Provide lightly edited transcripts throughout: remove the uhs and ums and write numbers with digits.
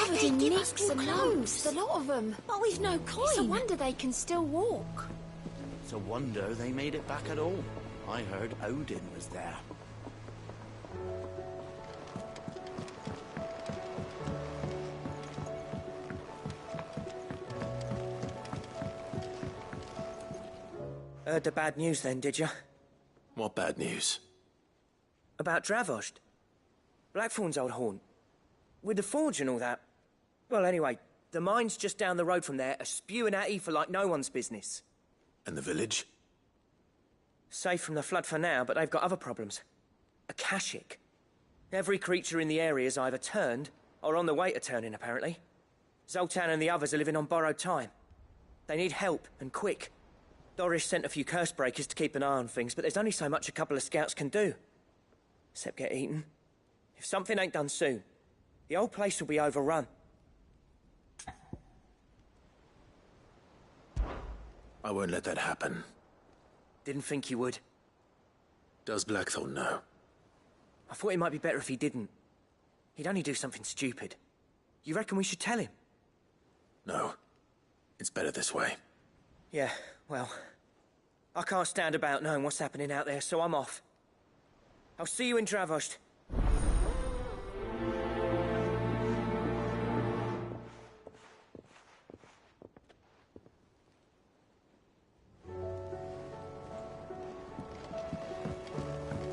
covered in nicks and lumps, a lot of them. But we've no coin. It's a wonder they can still walk. It's a wonder they made it back at all. I heard Odin was there. Heard the bad news then, did you? What bad news? About Dravost. Blackthorn's old haunt. With the forge and all that. Well, anyway, the mines just down the road from there are spewing out ether like no one's business. And the village? Safe from the flood for now, but they've got other problems. Akashic. Every creature in the area is either turned, or on the way to turning, apparently. Zoltan and the others are living on borrowed time. They need help, and quick. Doris sent a few curse breakers to keep an eye on things, but there's only so much a couple of scouts can do. Except get eaten. If something ain't done soon, the old place will be overrun. I won't let that happen. Didn't think you would. Does Blackthorn know? I thought it might be better if he didn't. He'd only do something stupid. You reckon we should tell him? No. It's better this way. Yeah, well, I can't stand about knowing what's happening out there, so I'm off. I'll see you in Dravost.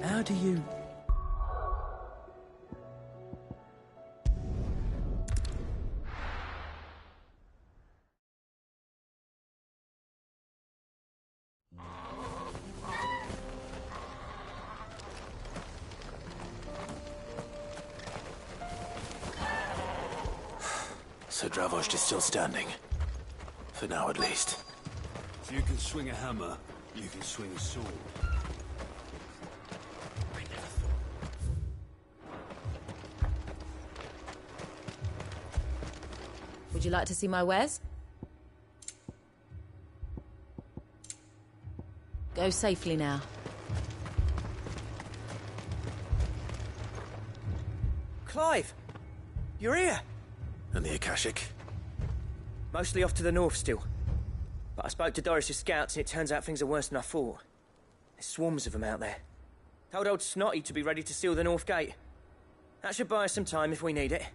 How do you... So Dravost is still standing. For now, at least. If you can swing a hammer, you can swing a sword. Would you like to see my wares? Go safely now. Clive! You're here! And the Akashic? Mostly off to the north still. But I spoke to Doris's scouts and it turns out things are worse than I thought. There's swarms of them out there. Told old Snotty to be ready to seal the north gate. That should buy us some time if we need it.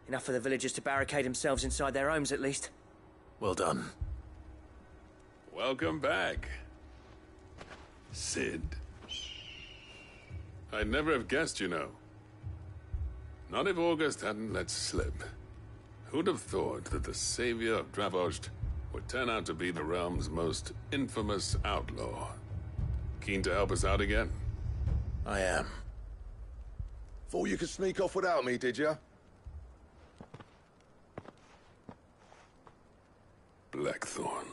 Enough for the villagers to barricade themselves inside their homes at least. Well done. Welcome back, Sid. I'd never have guessed, you know. Not if August hadn't let slip. Who'd have thought that the savior of Dravost would turn out to be the realm's most infamous outlaw? Keen to help us out again? I am. Thought you could sneak off without me, did you? Blackthorn.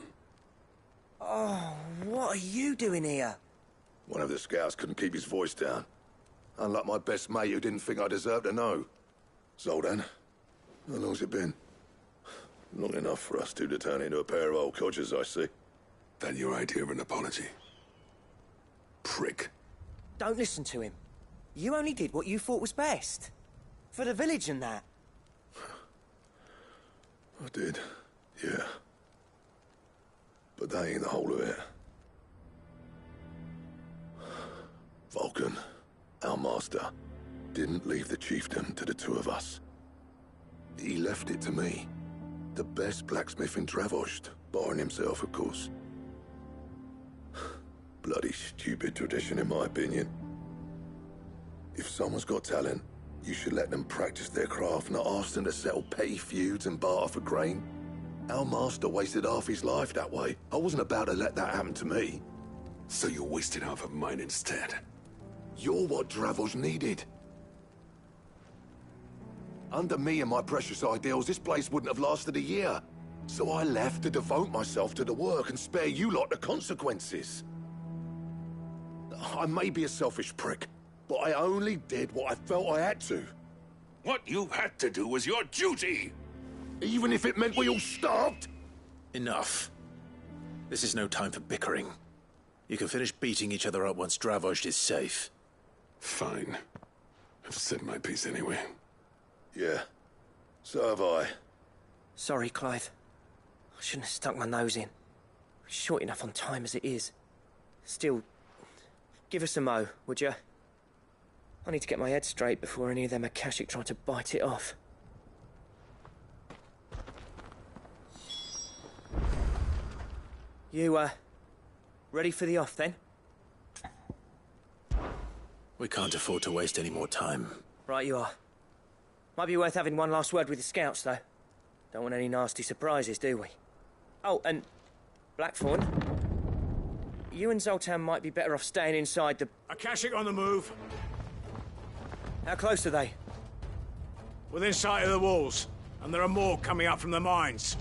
Oh, what are you doing here? One of the scouts couldn't keep his voice down. Unlike my best mate who didn't think I deserved to know. Zoltan, how long's it been? Long enough for us two to turn into a pair of old codgers, I see. That your idea of an apology? Prick. Don't listen to him. You only did what you thought was best. For the village and that. I did, yeah. But that ain't the whole of it. Vulcan, our master, didn't leave the chiefdom to the two of us. He left it to me. The best blacksmith in Dravost, barring himself, of course. Bloody stupid tradition, in my opinion. If someone's got talent, you should let them practice their craft, not ask them to settle petty feuds and barter for grain. Our master wasted half his life that way. I wasn't about to let that happen to me. So you wasted half of mine instead? You're what Dravost needed. Under me and my precious ideals, this place wouldn't have lasted a year. So I left to devote myself to the work and spare you lot the consequences. I may be a selfish prick, but I only did what I felt I had to. What you had to do was your duty! Even if it meant we all starved? Enough. This is no time for bickering. You can finish beating each other up once Dravost is safe. Fine. I've said my piece anyway. Yeah. So have I. Sorry, Clive. I shouldn't have stuck my nose in. We're short enough on time as it is. Still, give us a mo, would you? I need to get my head straight before any of them Akashic try to bite it off. You, ready for the off, then? We can't afford to waste any more time. Right you are. Might be worth having one last word with the scouts, though. Don't want any nasty surprises, do we? Oh, and Blackthorn, you and Zoltan might be better off staying inside the... Akashic on the move. How close are they? Within sight of the walls. And there are more coming up from the mines.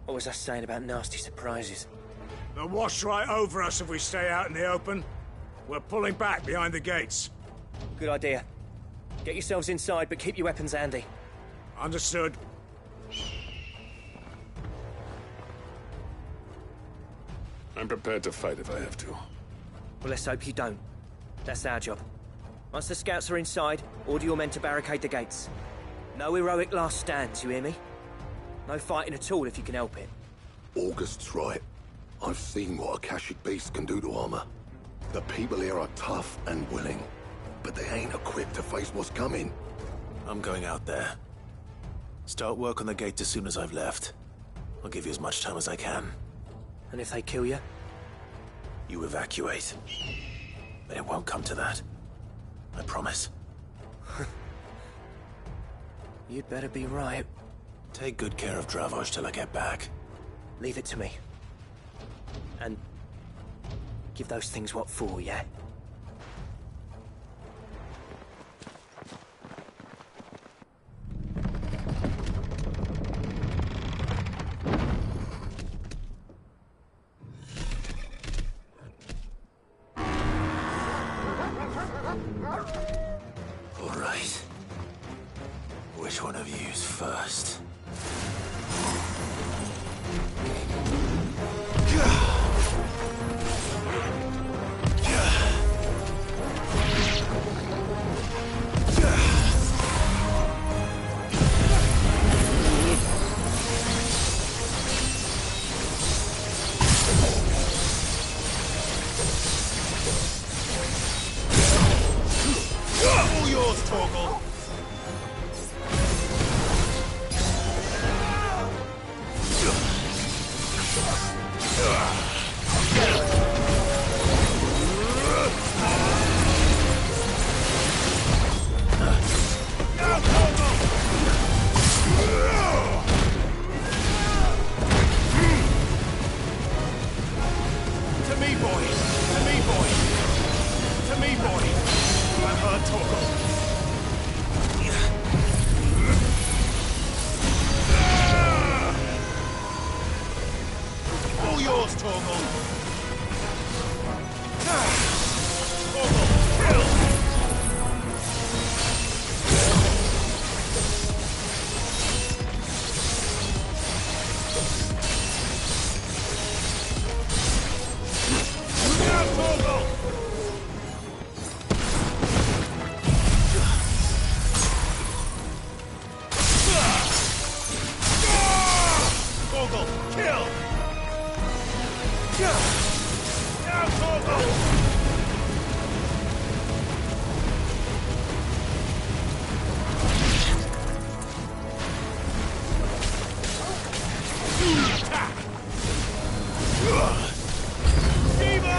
What was I saying about nasty surprises? They'll wash right over us if we stay out in the open. We're pulling back behind the gates. Good idea. Get yourselves inside, but keep your weapons handy. Understood. I'm prepared to fight if I have to. Well, let's hope you don't. That's our job. Once the scouts are inside, order your men to barricade the gates. No heroic last stands, you hear me? No fighting at all if you can help it. August's right. I've seen what Akashic beasts can do to armor. The people here are tough and willing, but they ain't equipped to face what's coming. I'm going out there. Start work on the gate as soon as I've left. I'll give you as much time as I can. And if they kill you? You evacuate. But it won't come to that. I promise. You'd better be right. Take good care of Dravoj till I get back. Leave it to me. And give those things what for, yeah? All right. Which one of you's first? All yours, Torgal. To me, boy. To me, boy. To me, boy. I've heard Torgal. All yours, Torgal. Torgal, kill! Now, Torgal! Torgal, kill! Now, Torgal! Attack! Diva!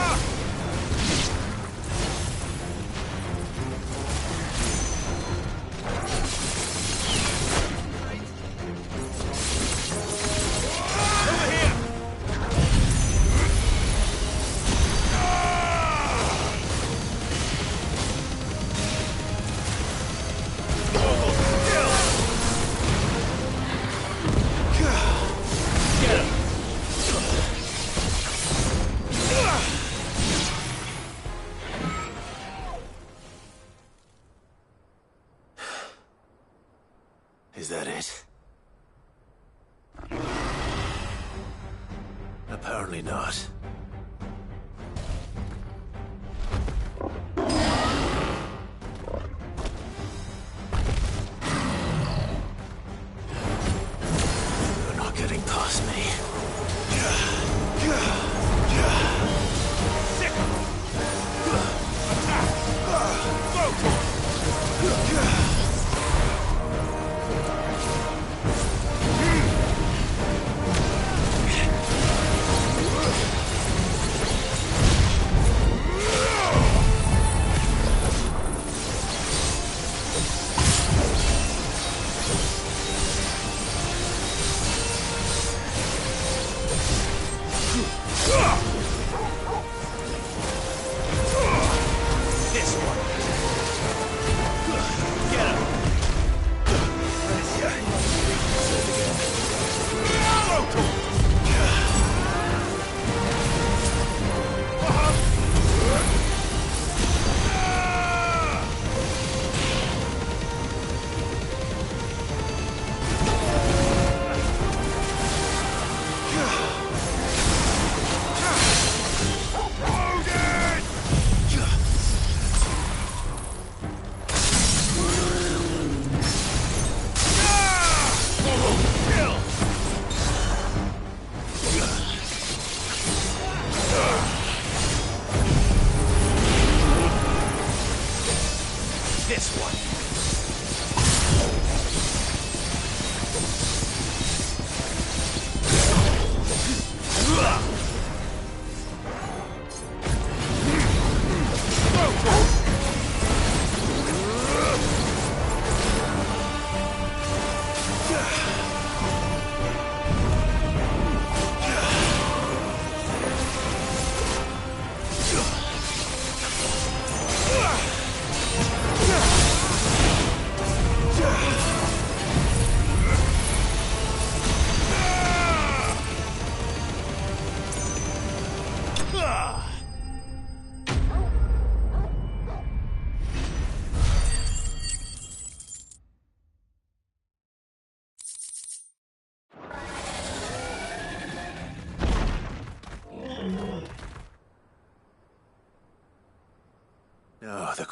Over here! Is that it? Apparently not.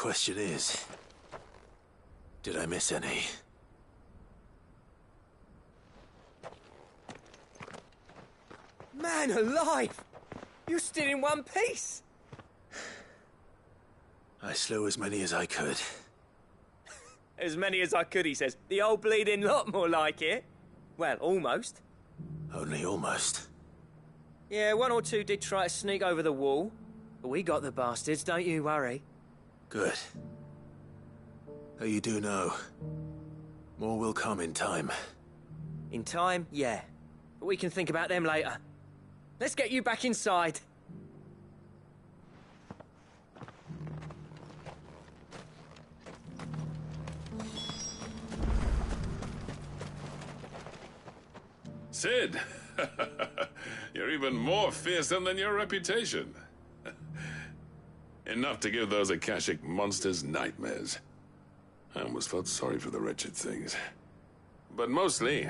question is, did I miss any? Man alive! You're still in one piece! I slew as many as I could. As many as I could, he says. The old bleeding lot, more like it. Well, almost. Only almost. Yeah, one or two did try to sneak over the wall. But we got the bastards, don't you worry. Good. Though you do know, more will come in time. In time, yeah. But we can think about them later. Let's get you back inside. Sid! You're even more fearsome than your reputation. Enough to give those Akashic monsters nightmares. I almost felt sorry for the wretched things. But mostly,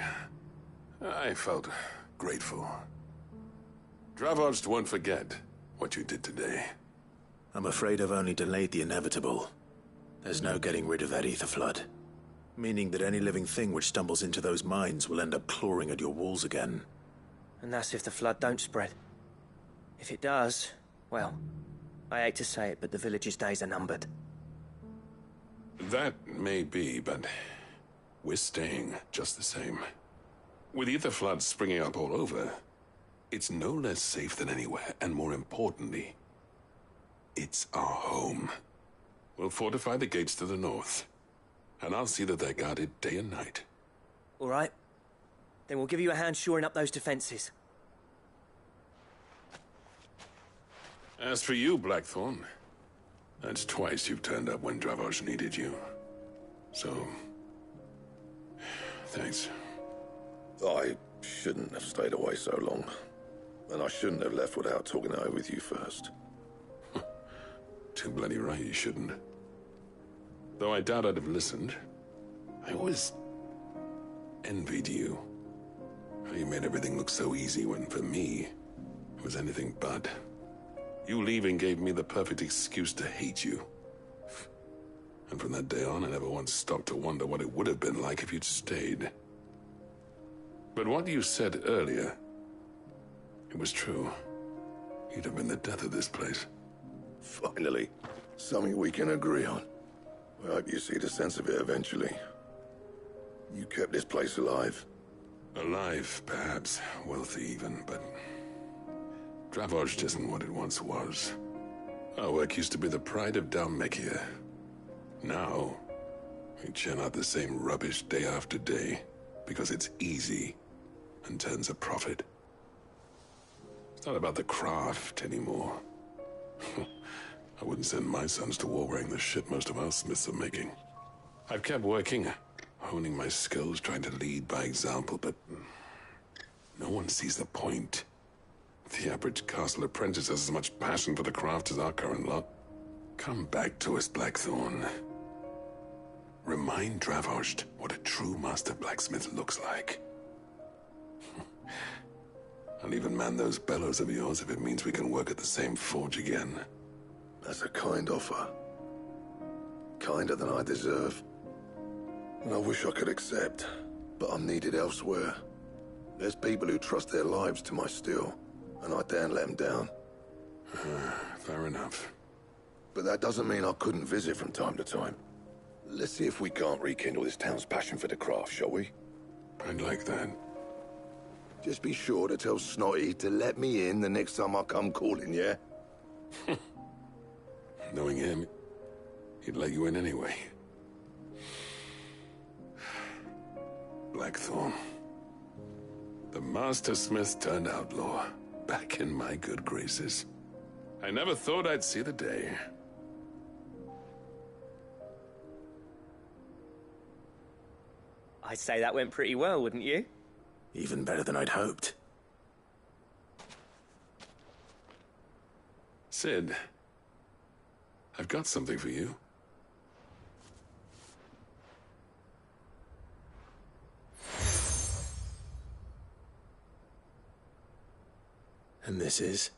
I felt grateful. Dravoged won't forget what you did today. I'm afraid I've only delayed the inevitable. There's no getting rid of that ether flood. Meaning that any living thing which stumbles into those mines will end up clawing at your walls again. And that's if the flood don't spread. If it does, well, I hate to say it, but the village's days are numbered. That may be, but we're staying just the same. With ether floods springing up all over, it's no less safe than anywhere, and more importantly, it's our home. We'll fortify the gates to the north, and I'll see that they're guarded day and night. All right. Then we'll give you a hand shoring up those defenses. As for you, Blackthorn, that's twice you've turned up when Dravos needed you. So, thanks. I shouldn't have stayed away so long. And I shouldn't have left without talking it over with you first. Too bloody right you shouldn't. Though I doubt I'd have listened. I always envied you. How you made everything look so easy when, for me, it was anything but. You leaving gave me the perfect excuse to hate you. And from that day on, I never once stopped to wonder what it would have been like if you'd stayed. But what you said earlier, it was true. You'd have been the death of this place. Finally, something we can agree on. I hope you see the sense of it eventually. You kept this place alive. Alive, perhaps. Wealthy even, but Dravoged isn't what it once was. Our work used to be the pride of Dalmekia. Now, we churn out the same rubbish day after day because it's easy and turns a profit. It's not about the craft anymore. I wouldn't send my sons to war wearing the shit most of our smiths are making. I've kept working, honing my skills, trying to lead by example, but no one sees the point. The average castle apprentice has as much passion for the craft as our current lot. Come back to us, Blackthorn. Remind Dravoged what a true master blacksmith looks like. I'll even man those bellows of yours if it means we can work at the same forge again. That's a kind offer. Kinder than I deserve. And I wish I could accept, but I'm needed elsewhere. There's people who trust their lives to my steel, and I daren't let them down. Fair enough. But that doesn't mean I couldn't visit from time to time. Let's see if we can't rekindle this town's passion for the craft, shall we? I'd like that. Just be sure to tell Snotty to let me in the next time I come calling, yeah? Knowing him, he'd let you in anyway. Blackthorn. The Master Smith turned outlaw, back in my good graces. I never thought I'd see the day. I'd say that went pretty well, wouldn't you? Even better than I'd hoped. Sid, I've got something for you. And this is?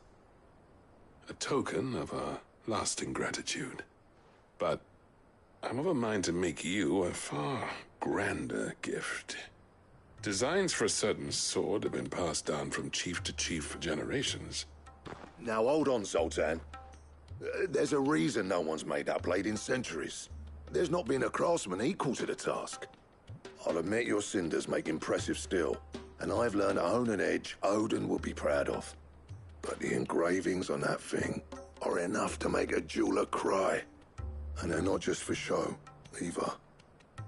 A token of our lasting gratitude. But I'm of a mind to make you a far grander gift. Designs for a certain sword have been passed down from chief to chief for generations. Now hold on, Zoltan. There's a reason no one's made that blade in centuries. There's not been a craftsman equal to the task. I'll admit your cinders make impressive steel, and I've learned to own an edge Odin will be proud of. But the engravings on that thing are enough to make a jeweler cry. And they're not just for show, either.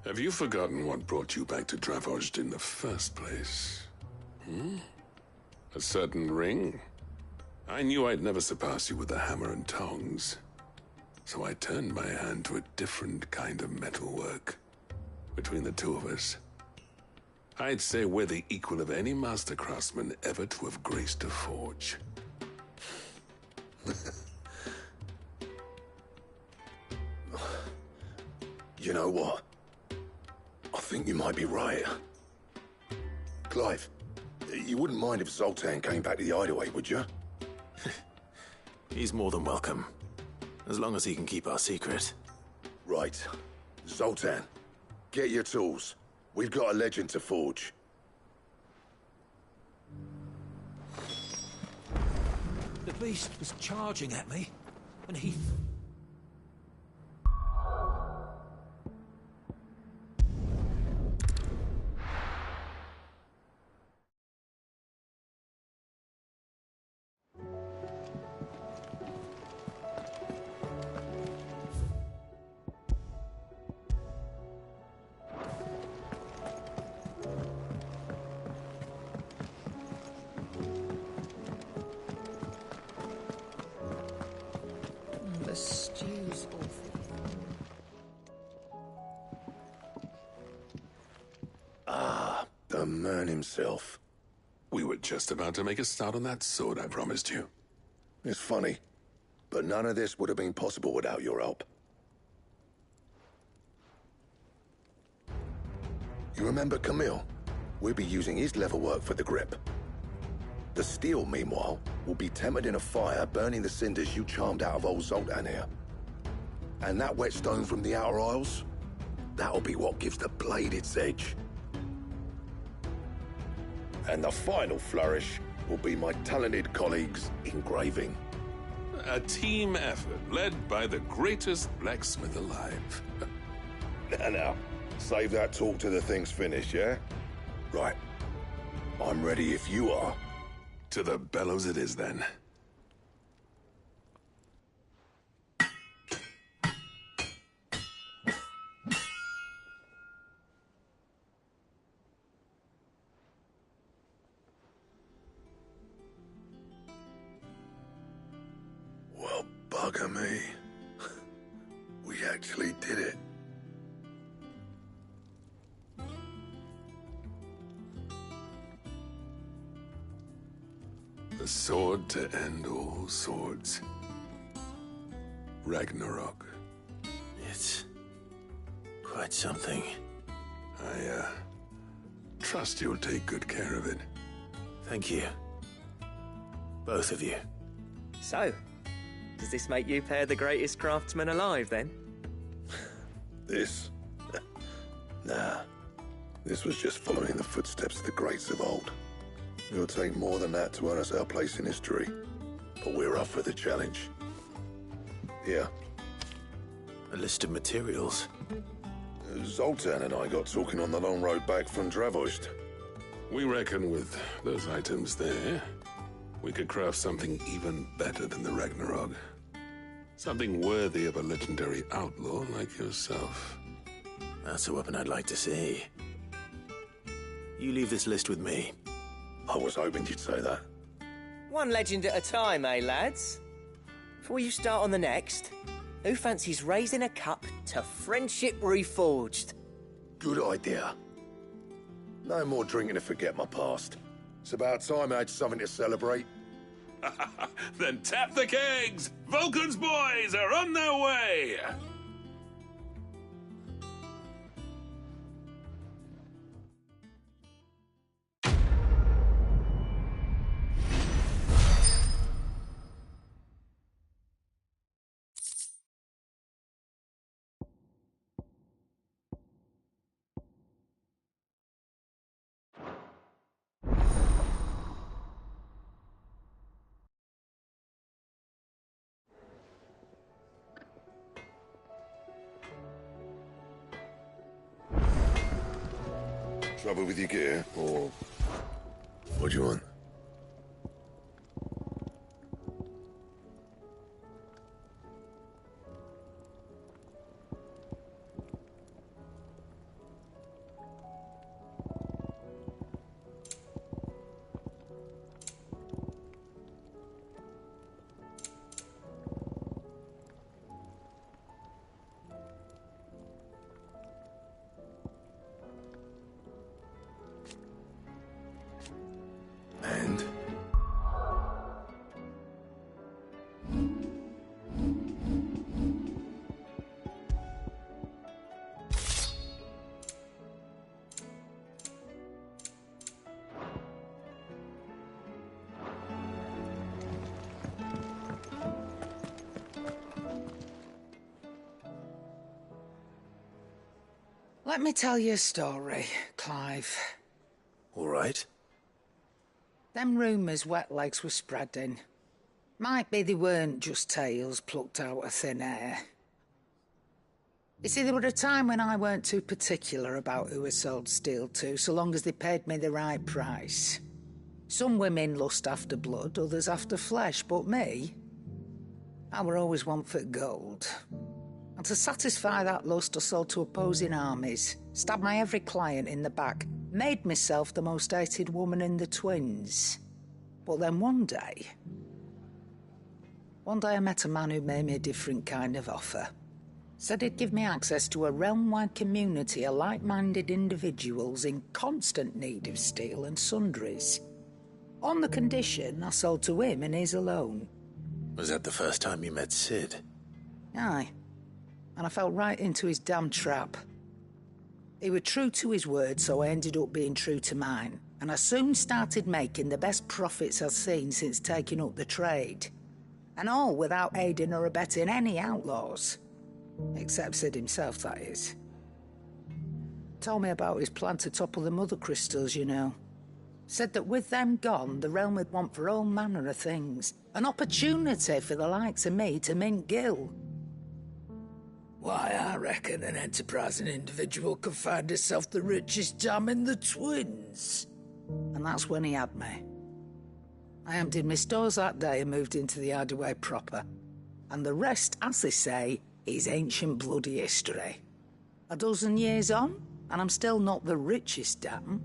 Have you forgotten what brought you back to Dravozd in the first place? A certain ring? I knew I'd never surpass you with the hammer and tongs. So I turned my hand to a different kind of metalwork. Between the two of us, I'd say we're the equal of any master craftsman ever to have graced a forge. You know what? I think you might be right. Clive, you wouldn't mind if Zoltan came back to the hideaway, would you? He's more than welcome. As long as he can keep our secret. Right. Zoltan, get your tools. We've got a legend to forge. The beast was charging at me, and he... The stew's awful. The man himself. We were just about to make a start on that sword I promised you. It's funny, but none of this would have been possible without your help. You remember Camille? We'll be using his leatherwork for the grip. The steel, meanwhile, will be tempered in a fire, burning the cinders you charmed out of old Zoltan here. And that whetstone from the Outer Isles, that'll be what gives the blade its edge. And the final flourish will be my talented colleagues' engraving. A team effort led by the greatest blacksmith alive. Now, save that talk till the thing's finished, yeah? Right. I'm ready if you are. To the bellows it is, then. Well, bugger me. We actually did it. The sword to end all swords. Ragnarok. It's quite something. I trust you'll take good care of it. Thank you. Both of you. So, does this make you pair the greatest craftsman alive, then? This? Nah. This was just following the footsteps of the greats of old. It'll take more than that to earn us our place in history. But we're up for the challenge. Here. A list of materials. Zoltan and I got talking on the long road back from Dravozd. We reckon with those items there, we could craft something even better than the Ragnarok. Something worthy of a legendary outlaw like yourself. That's a weapon I'd like to see. You leave this list with me. I was hoping you'd say that. One legend at a time, eh, lads? Before you start on the next, who fancies raising a cup to friendship reforged? Good idea. No more drinking to forget my past. It's about time I had something to celebrate. Then tap the kegs! Vulcan's boys are on their way! Trouble with your gear, or what do you want? And? Let me tell you a story, Clive. All right. Them rumours wet legs were spreading. Might be they weren't just tales plucked out of thin air. You see, there were a time when I weren't too particular about who I sold steel to, so long as they paid me the right price. Some women lust after blood, others after flesh, but me, I were always one for gold. And to satisfy that lust, I sold to opposing armies, stabbed my every client in the back, made myself the most hated woman in the twins. But then one day I met a man who made me a different kind of offer. Said he'd give me access to a realm-wide community of like-minded individuals in constant need of steel and sundries. On the condition I sold to him and his alone. Was that the first time you met Sid? Aye. And I fell right into his damn trap. He was true to his word, so I ended up being true to mine. And I soon started making the best profits I've seen since taking up the trade. And all without aiding or abetting any outlaws. Except Sid himself, that is. Told me about his plan to topple the mother crystals, you know. Said that with them gone, the realm would want for all manner of things. An opportunity for the likes of me to mint gil. Why, I reckon an enterprising individual could find herself the richest dam in the twins. And that's when he had me. I emptied my stores that day and moved into the hideaway proper. And the rest, as they say, is ancient bloody history. A dozen years on, and I'm still not the richest dam.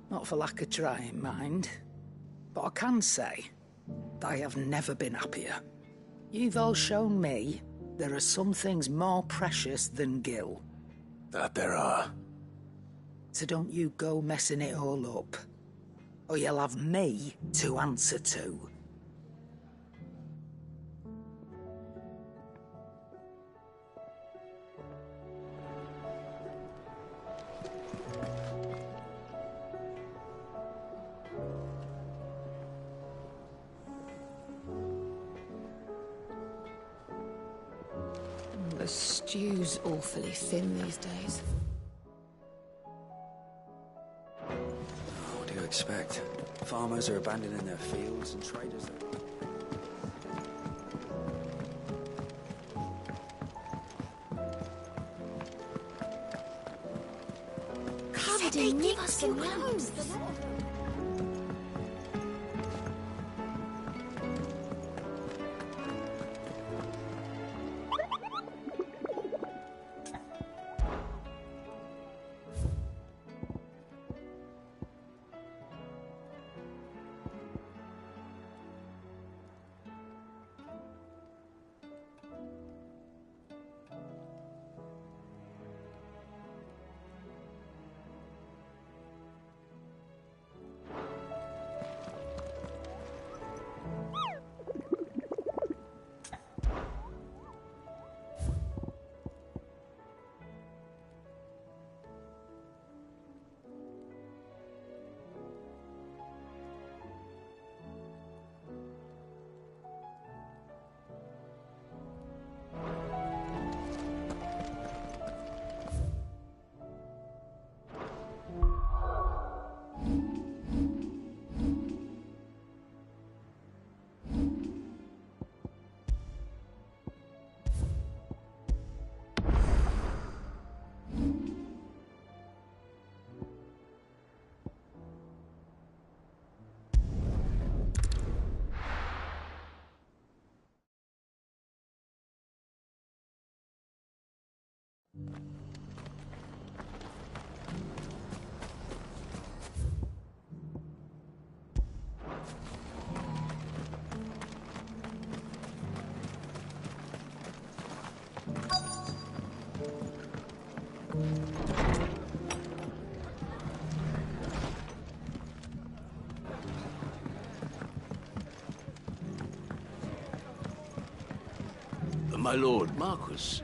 Not for lack of trying, mind. But I can say, I have never been happier. You've all shown me there are some things more precious than gil. That there are. So don't you go messing it all up, or you'll have me to answer to. The stew's awfully thin these days. What do you expect? Farmers are abandoning their fields and traders are... Come, they give us some clothes. My lord Marquis,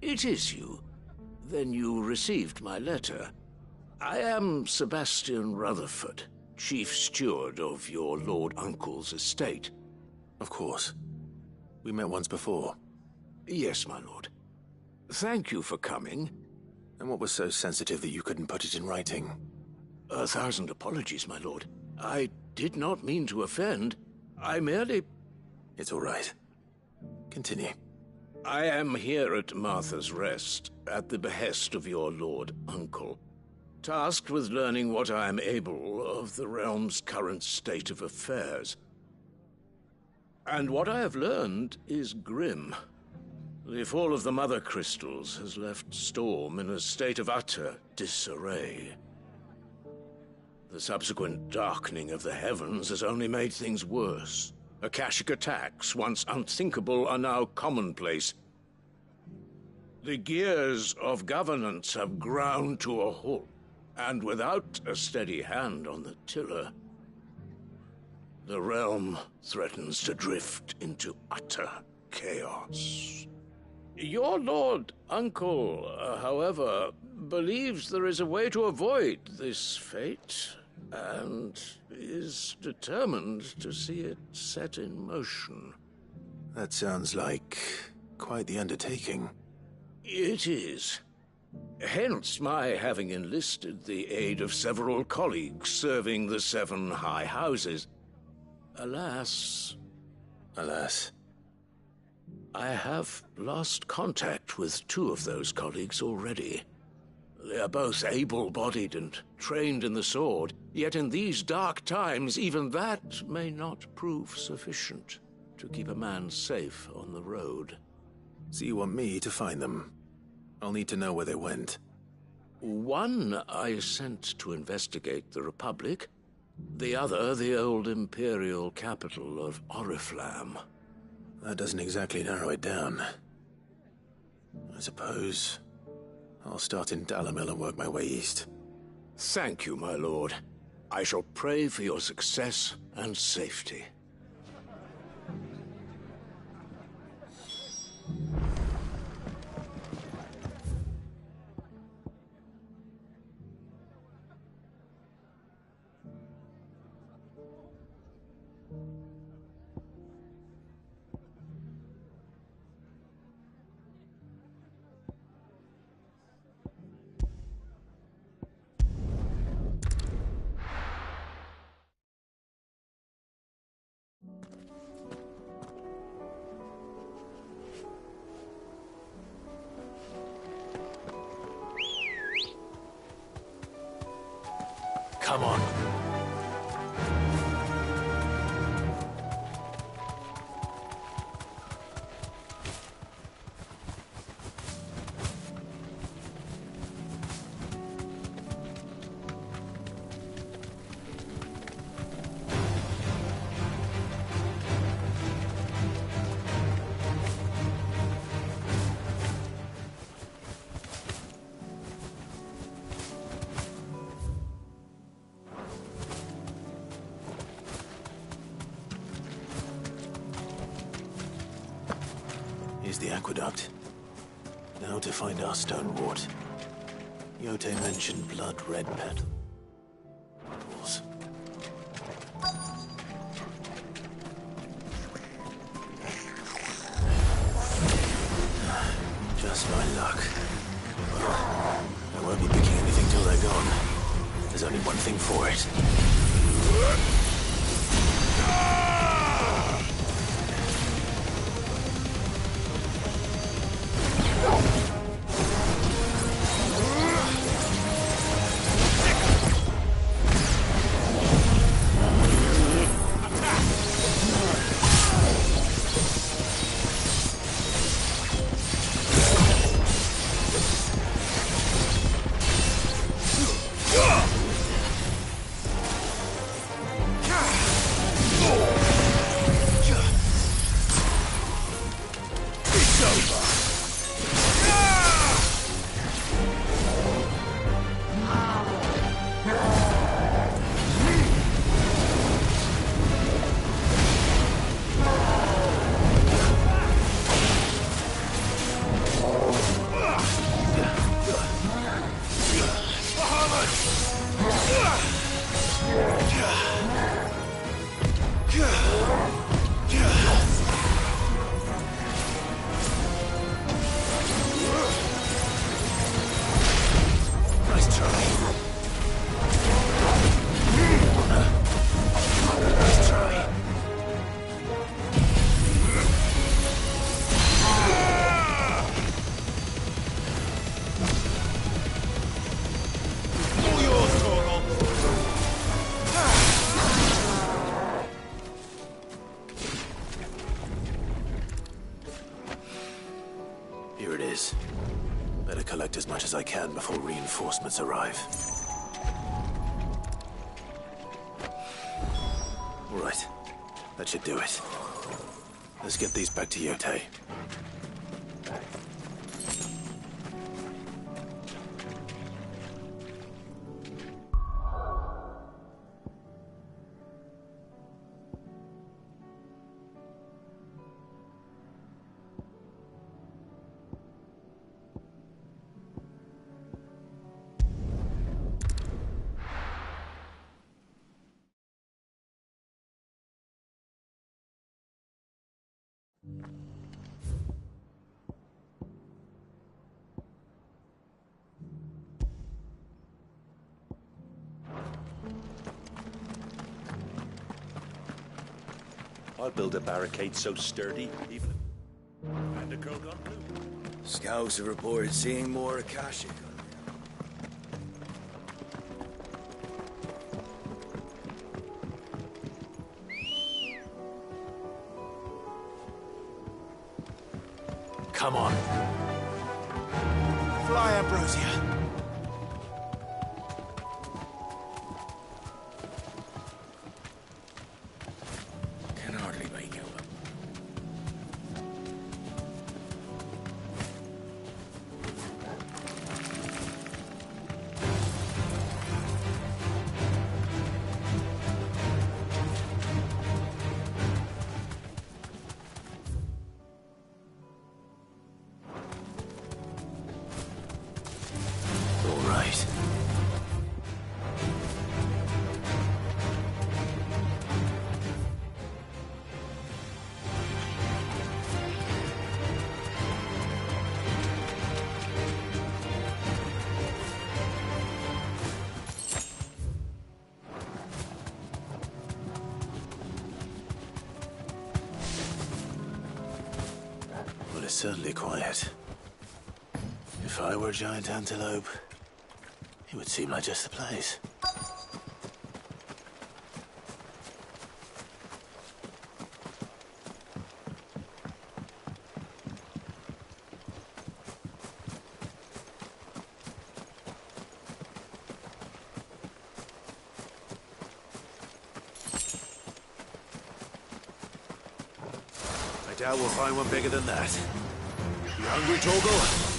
it is you? Then you received my letter. I am Sebastian Rutherford, chief steward of your lord uncle's estate. Of course. We met once before. Yes, my lord. Thank you for coming. And what was so sensitive that you couldn't put it in writing? 1,000 apologies, my lord. I did not mean to offend. I merely... It's all right. Continue. I am here at Martha's Rest, at the behest of your lord uncle, tasked with learning what I am able of the realm's current state of affairs. And what I have learned is grim. The fall of the Mother Crystals has left Storm in a state of utter disarray. The subsequent darkening of the heavens has only made things worse. Akashic attacks, once unthinkable, are now commonplace. The gears of governance have ground to a halt, and without a steady hand on the tiller, the realm threatens to drift into utter chaos. Your lord uncle, however, believes there is a way to avoid this fate, and is determined to see it set in motion. That sounds like quite the undertaking. It is. Hence my having enlisted the aid of several colleagues serving the 7 high houses. Alas... Alas? I have lost contact with 2 of those colleagues already. They are both able-bodied and trained in the sword, yet in these dark times, even that may not prove sufficient to keep a man safe on the road. So you want me to find them? I'll need to know where they went. One I sent to investigate the Republic, the other the old Imperial capital of Oriflamme. That doesn't exactly narrow it down. I suppose I'll start in Dalamil and work my way east. Thank you, my lord. I shall pray for your success and safety. Come on. Here's the aqueduct. Now to find our stonewort. Yote mentioned blood-red petals. Just my luck. Well, I won't be picking anything till they're gone. There's only one thing for it. I can before reinforcements arrive. All right. That should do it. Let's get these back to Yote. I'll build a barricade so sturdy, even if... And a girl gone blue. Scouts have reported seeing more Akashic. Come on. Fly, Ambrosia. Can hardly make out. All right. Well, it's certainly quiet. If I were a giant antelope, it would seem like just the place. I doubt we'll find one bigger than that. You hungry, Torgal?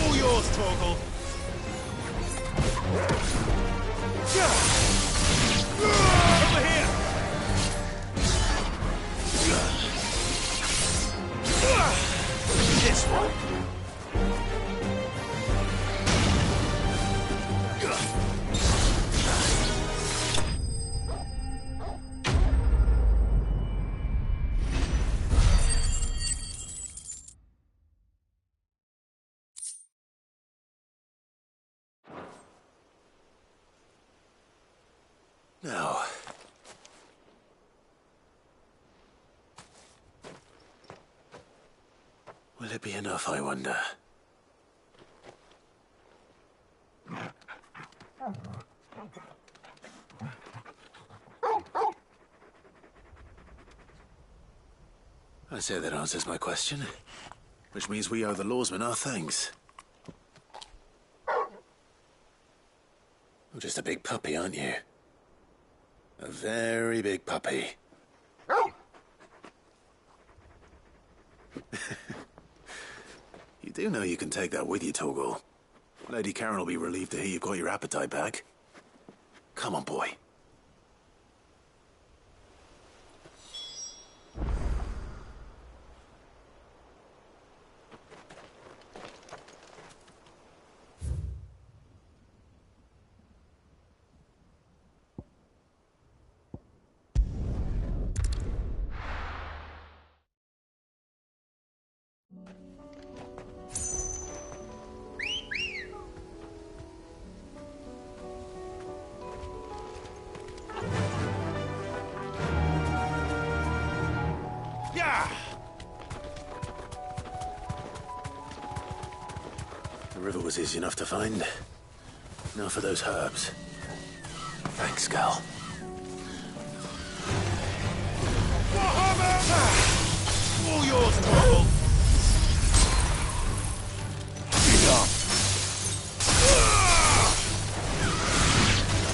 All yours, Torgal. Over here. This one. Now. Will it be enough, I wonder? I say that answers my question. Which means we owe the lawsmen our thanks. You're just a big puppy, aren't you? A very big puppy. You do know you can take that with you, Torgal. Lady Karen will be relieved to hear you've got your appetite back. Come on, boy. was easy enough to find. Now for those herbs. Thanks, Gal. All yours, Marvel! Get up!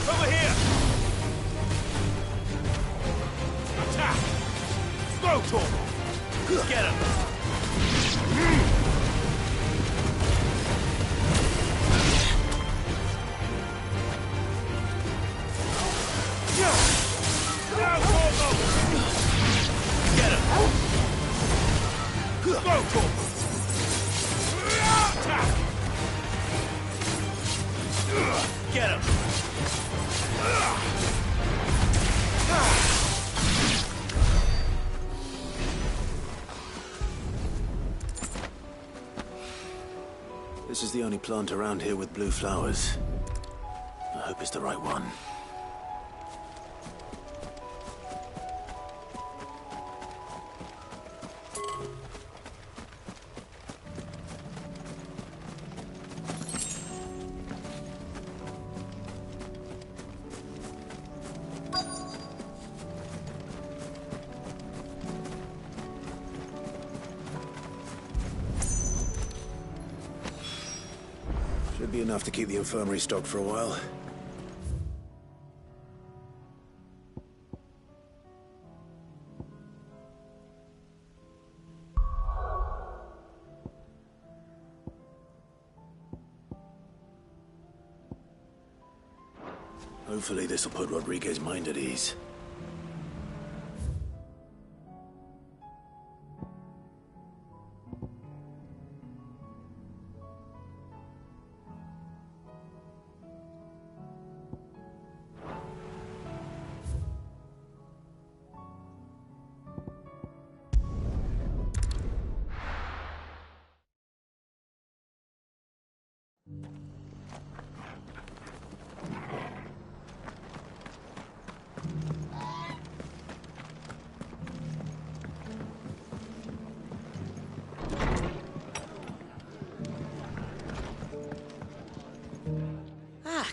Over here! Attack! Throw torn! Get him! Now, Torgo! Get him! Go, Torgo! Attack! Get him! This is the only plant around here with blue flowers. I hope it's the right one. Should be enough to keep the infirmary stocked for a while. Hopefully this will put Rodriguez's mind at ease.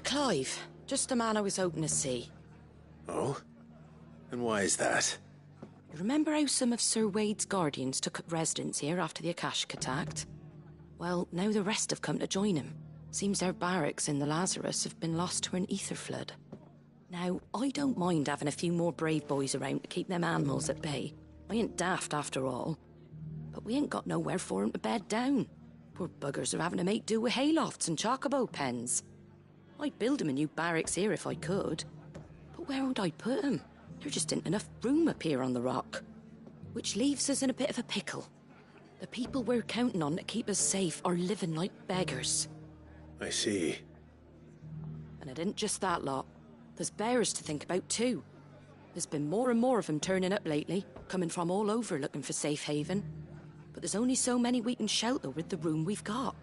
Clive, just the man I was hoping to see. Oh? And why is that? You remember how some of Sir Wade's guardians took up residence here after the Akashic attacked? Well, now the rest have come to join him. Seems their barracks in the Lazarus have been lost to an ether flood. Now, I don't mind having a few more brave boys around to keep them animals at bay. I ain't daft after all. But we ain't got nowhere for 'em to bed down. Poor buggers are having to make do with haylofts and chocobo pens. I'd build 'em a new barracks here if I could. But where would I put 'em? There just ain't enough room up here on the rock. Which leaves us in a bit of a pickle. The people we're counting on to keep us safe are living like beggars. I see. And it ain't just that lot. There's bears to think about too. There's been more and more of them turning up lately, coming from all over looking for safe haven. But there's only so many we can shelter with the room we've got.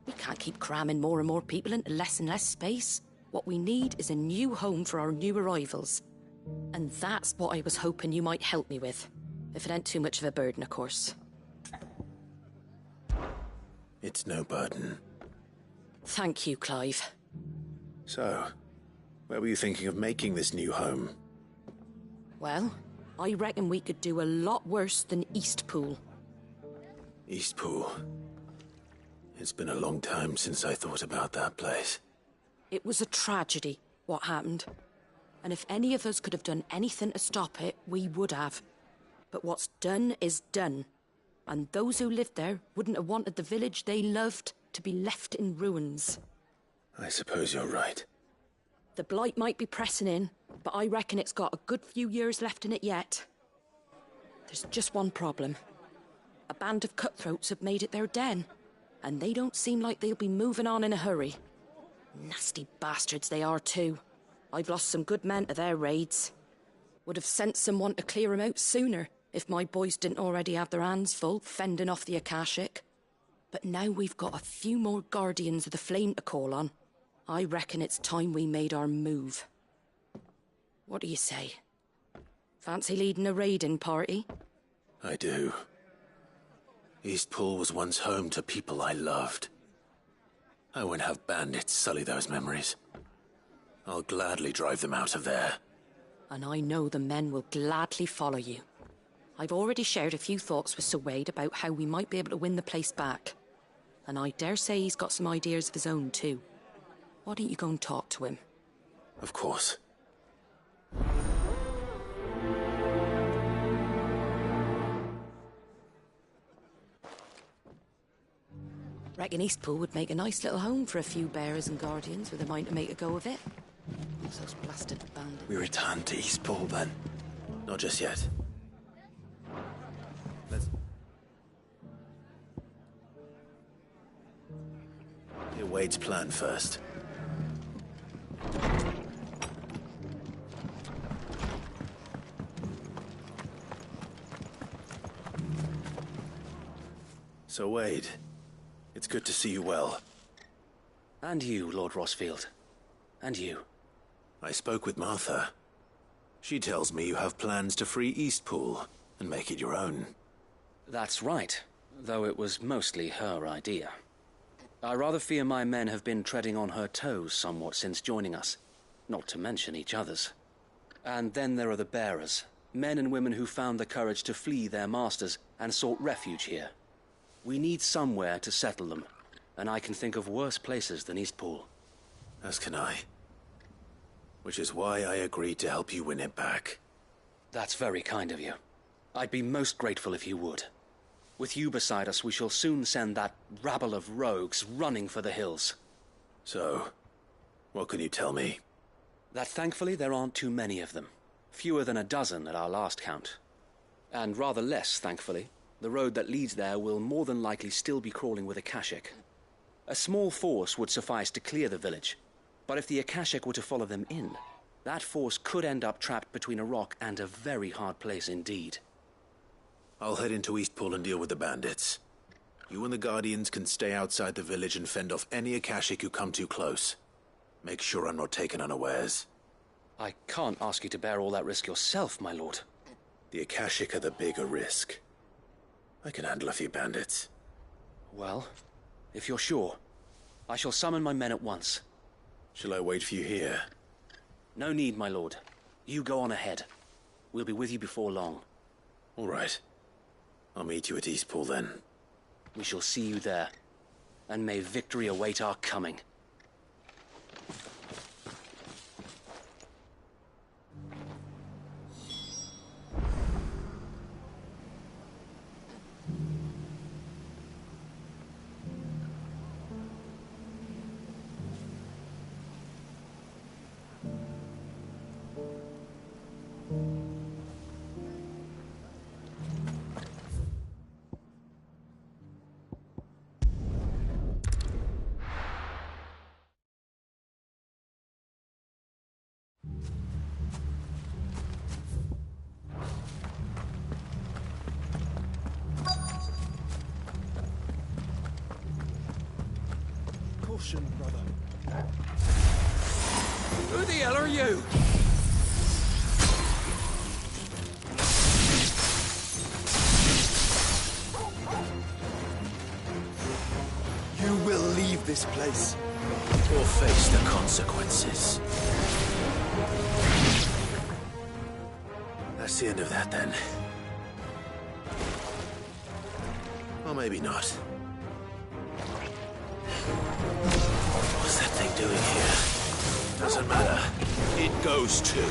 We can't keep cramming more and more people into less and less space. What we need is a new home for our new arrivals. And that's what I was hoping you might help me with. If it ain't too much of a burden, of course. It's no burden. Thank you, Clive. So, where were you thinking of making this new home? Well, I reckon we could do a lot worse than Eastpool. Eastpool. It's been a long time since I thought about that place. It was a tragedy, what happened. And if any of us could have done anything to stop it, we would have. But what's done is done. And those who lived there wouldn't have wanted the village they loved to be left in ruins. I suppose you're right. The blight might be pressing in, but I reckon it's got a good few years left in it yet. There's just one problem. A band of cutthroats have made it their den. And they don't seem like they'll be moving on in a hurry. Nasty bastards they are too. I've lost some good men to their raids. Would have sent someone to clear 'em out sooner if my boys didn't already have their hands full fending off the Akashic. But now we've got a few more guardians of the flame to call on. I reckon it's time we made our move. What do you say? Fancy leading a raiding party? I do. Eastpool was once home to people I loved. I won't have bandits sully those memories. I'll gladly drive them out of there. And I know the men will gladly follow you. I've already shared a few thoughts with Sir Wade about how we might be able to win the place back. And I dare say he's got some ideas of his own too. Why don't you go and talk to him? Of course. Reckon Eastpool would make a nice little home for a few bearers and guardians with a mind to make a go of it. Those blasted bandits. We return to Eastpool then. Not just yet. Let's... Hear Wade's plan first. So Wade, it's good to see you well. And you, Lord Rossfield. And you. I spoke with Martha. She tells me you have plans to free Eastpool and make it your own. That's right, though it was mostly her idea. I rather fear my men have been treading on her toes somewhat since joining us, not to mention each other's. And then there are the bearers, men and women who found the courage to flee their masters and sought refuge here. We need somewhere to settle them, and I can think of worse places than Eastpool. As can I. Which is why I agreed to help you win it back. That's very kind of you. I'd be most grateful if you would. With you beside us, we shall soon send that rabble of rogues running for the hills. So, what can you tell me? That thankfully there aren't too many of them. Fewer than a dozen at our last count. And rather less, thankfully. The road that leads there will more than likely still be crawling with Akashic. A small force would suffice to clear the village, but if the Akashic were to follow them in, that force could end up trapped between a rock and a very hard place indeed. I'll head into Eastpool and deal with the bandits. You and the Guardians can stay outside the village and fend off any Akashic who come too close. Make sure I'm not taken unawares. I can't ask you to bear all that risk yourself, my lord. The Akashic are the bigger risk. I can handle a few bandits. Well, if you're sure, I shall summon my men at once. Shall I wait for you here? No need, my lord. You go on ahead. We'll be with you before long. All right. I'll meet you at Eastpool then. We shall see you there. And may victory await our coming. Brother. Who the hell are you? You will leave this place. Or face the consequences. That's the end of that then. Or maybe not. What's that thing doing here? Doesn't matter. It goes too.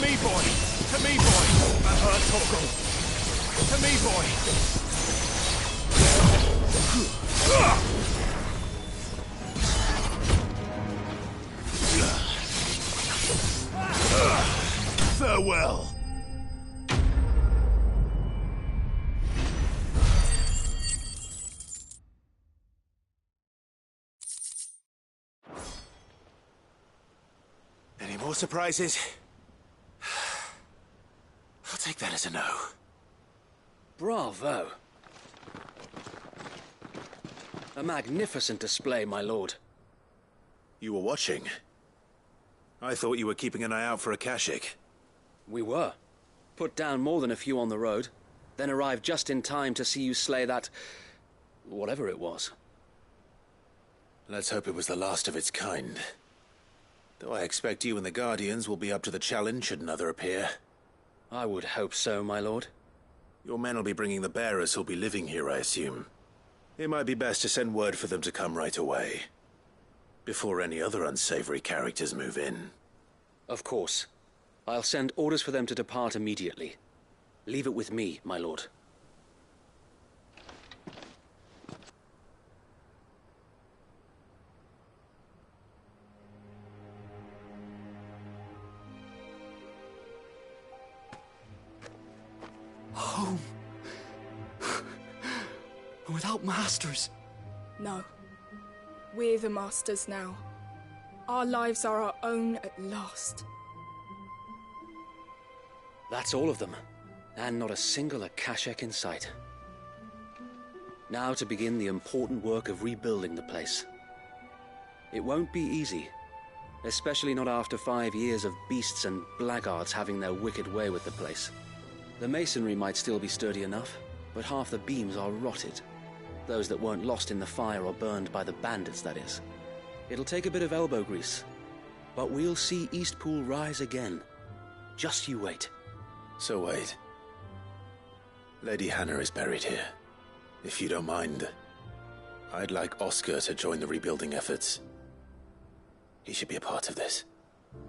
me, boy! To me, boy! To me, boy! Farewell. Any more surprises? I'll take that as a no. Bravo. A magnificent display, my lord. You were watching. I thought you were keeping an eye out for a Kashik. We were. Put down more than a few on the road, then arrived just in time to see you slay that... whatever it was. Let's hope it was the last of its kind. Though I expect you and the Guardians will be up to the challenge should another appear. I would hope so, my lord. Your men will be bringing the bearers who'll be living here, I assume. It might be best to send word for them to come right away, before any other unsavory characters move in. Of course. I'll send orders for them to depart immediately. Leave it with me, my lord. Home. Without masters. No. We're the masters now. Our lives are our own at last. That's all of them. And not a single Akashek in sight. Now to begin the important work of rebuilding the place. It won't be easy. Especially not after 5 years of beasts and blackguards having their wicked way with the place. The masonry might still be sturdy enough, but half the beams are rotted. Those that weren't lost in the fire or burned by the bandits, that is. It'll take a bit of elbow grease, but we'll see Eastpool rise again. Just you wait. So wait. Lady Hannah is buried here. If you don't mind, I'd like Oscar to join the rebuilding efforts. He should be a part of this.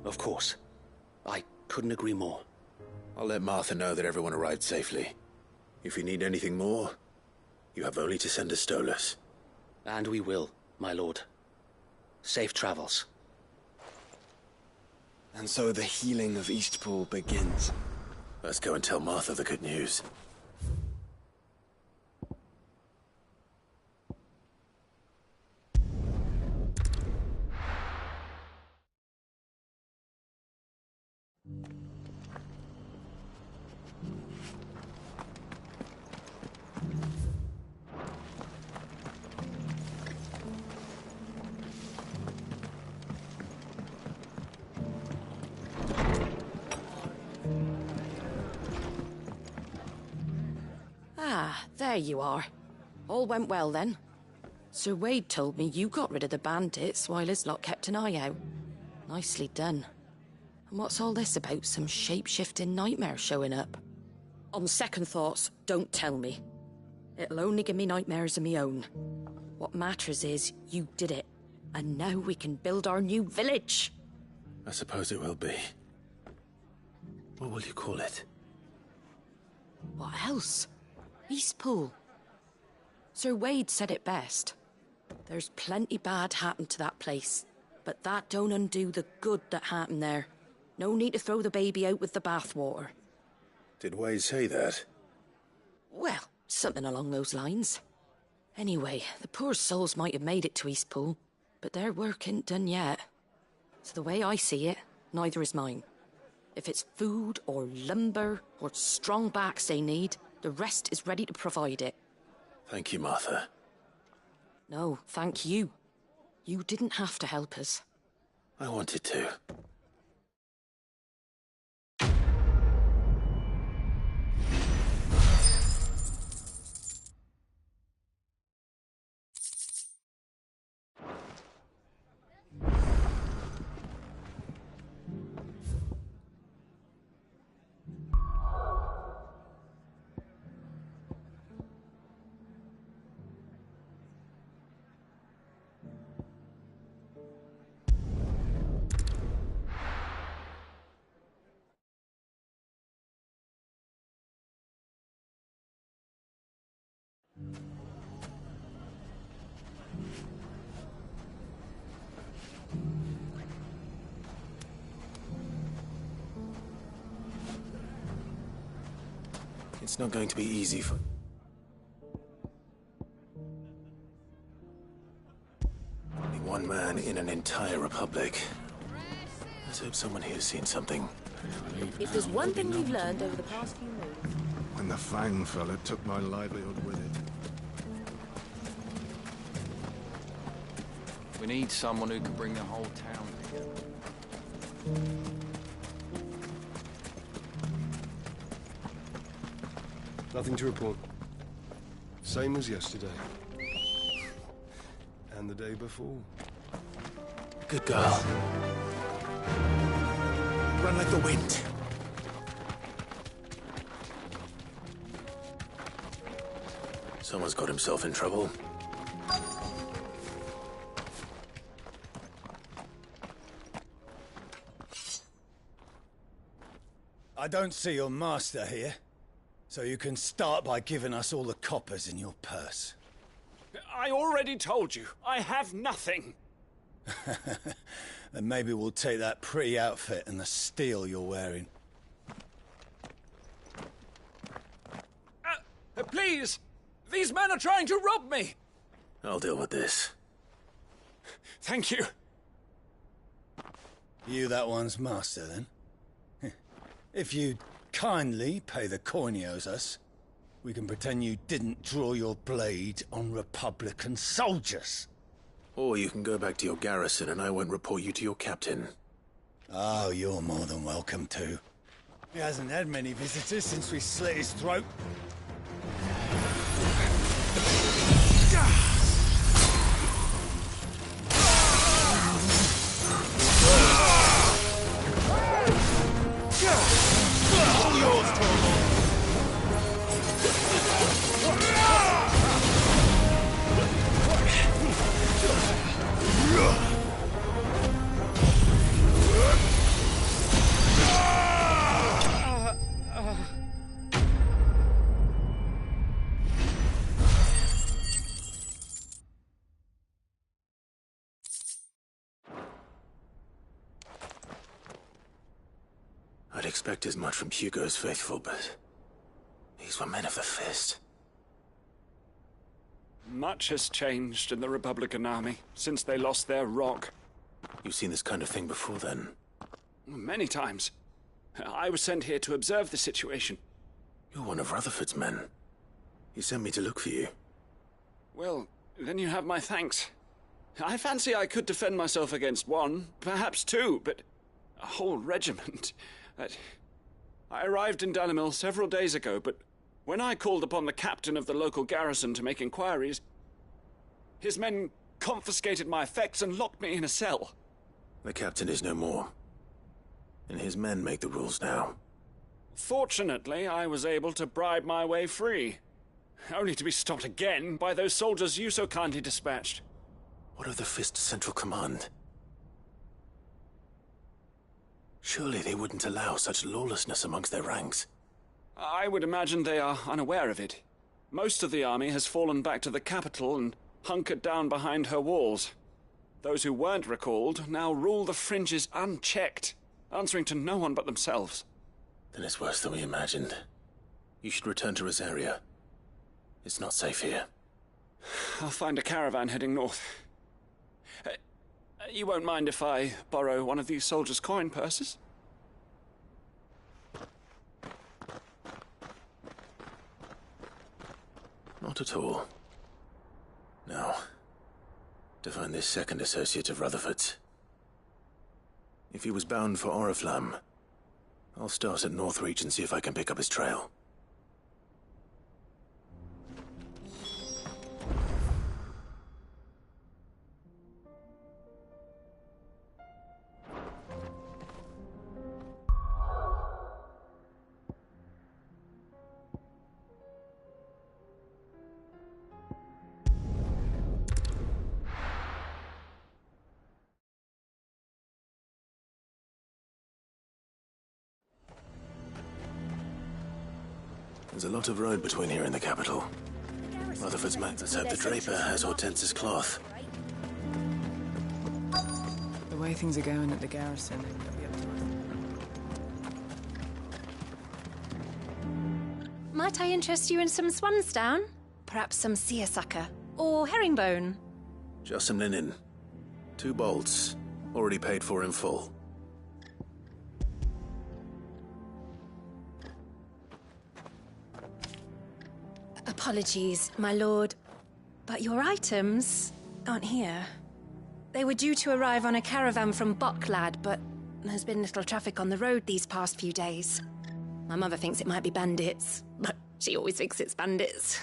Of course. I couldn't agree more. I'll let Martha know that everyone arrived safely. If you need anything more, you have only to send a Stolas. And we will, my lord. Safe travels. And so the healing of Eastpool begins. Let's go and tell Martha the good news. Ah, there you are. All went well then. Sir Wade told me you got rid of the bandits while his lot kept an eye out. Nicely done. And what's all this about some shape-shifting nightmare showing up? On second thoughts, don't tell me. It'll only give me nightmares of me own. What matters is you did it. And now we can build our new village. I suppose it will be. What will you call it? What else? Eastpool. Sir Wade said it best. There's plenty bad happened to that place, but that don't undo the good that happened there. No need to throw the baby out with the bathwater. Did Wade say that? Well, something along those lines. Anyway, the poor souls might have made it to Eastpool, but their work ain't done yet. So the way I see it, neither is mine. If it's food or lumber or strong backs they need, the rest is ready to provide it. Thank you, Martha. No, thank you. You didn't have to help us. I wanted to. It's not going to be easy for... Only one man in an entire republic. Let's hope someone here's seen something. If there's one thing we've learned over the past few moons... When the Fang fella took my livelihood with it. We need someone who can bring the whole town together. Nothing to report. Same as yesterday. And the day before. Good girl. Run like the wind. Someone's got himself in trouble. I don't see your master here, so you can start by giving us all the coppers in your purse. I already told you, I have nothing. Then maybe we'll take that pretty outfit and the steel you're wearing. Please! These men are trying to rob me! I'll deal with this. Thank you. You that one's master, then? If you'd kindly pay the coin he owes us, we can pretend you didn't draw your blade on Republican soldiers. Or you can go back to your garrison and I won't report you to your captain. Oh, you're more than welcome to. He hasn't had many visitors since we slit his throat. All yours, Torvald! I'd expect as much from Hugo's faithful, but these were men of the fist. Much has changed in the Republican army since they lost their rock. You've seen this kind of thing before, then? Many times. I was sent here to observe the situation. You're one of Rutherford's men. He sent me to look for you. Well, then you have my thanks. I fancy I could defend myself against one, perhaps two, but a whole regiment... I arrived in Dalimil several days ago, but when I called upon the captain of the local garrison to make inquiries, his men confiscated my effects and locked me in a cell. The captain is no more, and his men make the rules now. Fortunately, I was able to bribe my way free, only to be stopped again by those soldiers you so kindly dispatched. What of the Fist's Central Command? Surely they wouldn't allow such lawlessness amongst their ranks. I would imagine they are unaware of it. Most of the army has fallen back to the capital and hunkered down behind her walls. Those who weren't recalled now rule the fringes unchecked, answering to no one but themselves. Then it's worse than we imagined. You should return to Rosaria. It's not safe here. I'll find a caravan heading north. You won't mind if I borrow one of these soldiers' coin purses? Not at all. Now, to find this second associate of Rutherford's. If he was bound for Oriflamme, I'll start at Northreach and see if I can pick up his trail. There's a lot of road between here and the capital. Rutherford's meant us out the Draper has Hortense's cloth. The way things are going at the garrison, it'll be up to us. Might I interest you in some swansdown? Perhaps some seersucker? Or herringbone? Just some linen. 2 bolts. Already paid for in full. Apologies, my lord, but your items aren't here. They were due to arrive on a caravan from Bocklad, but there's been little traffic on the road these past few days. My mother thinks it might be bandits, but she always thinks it's bandits.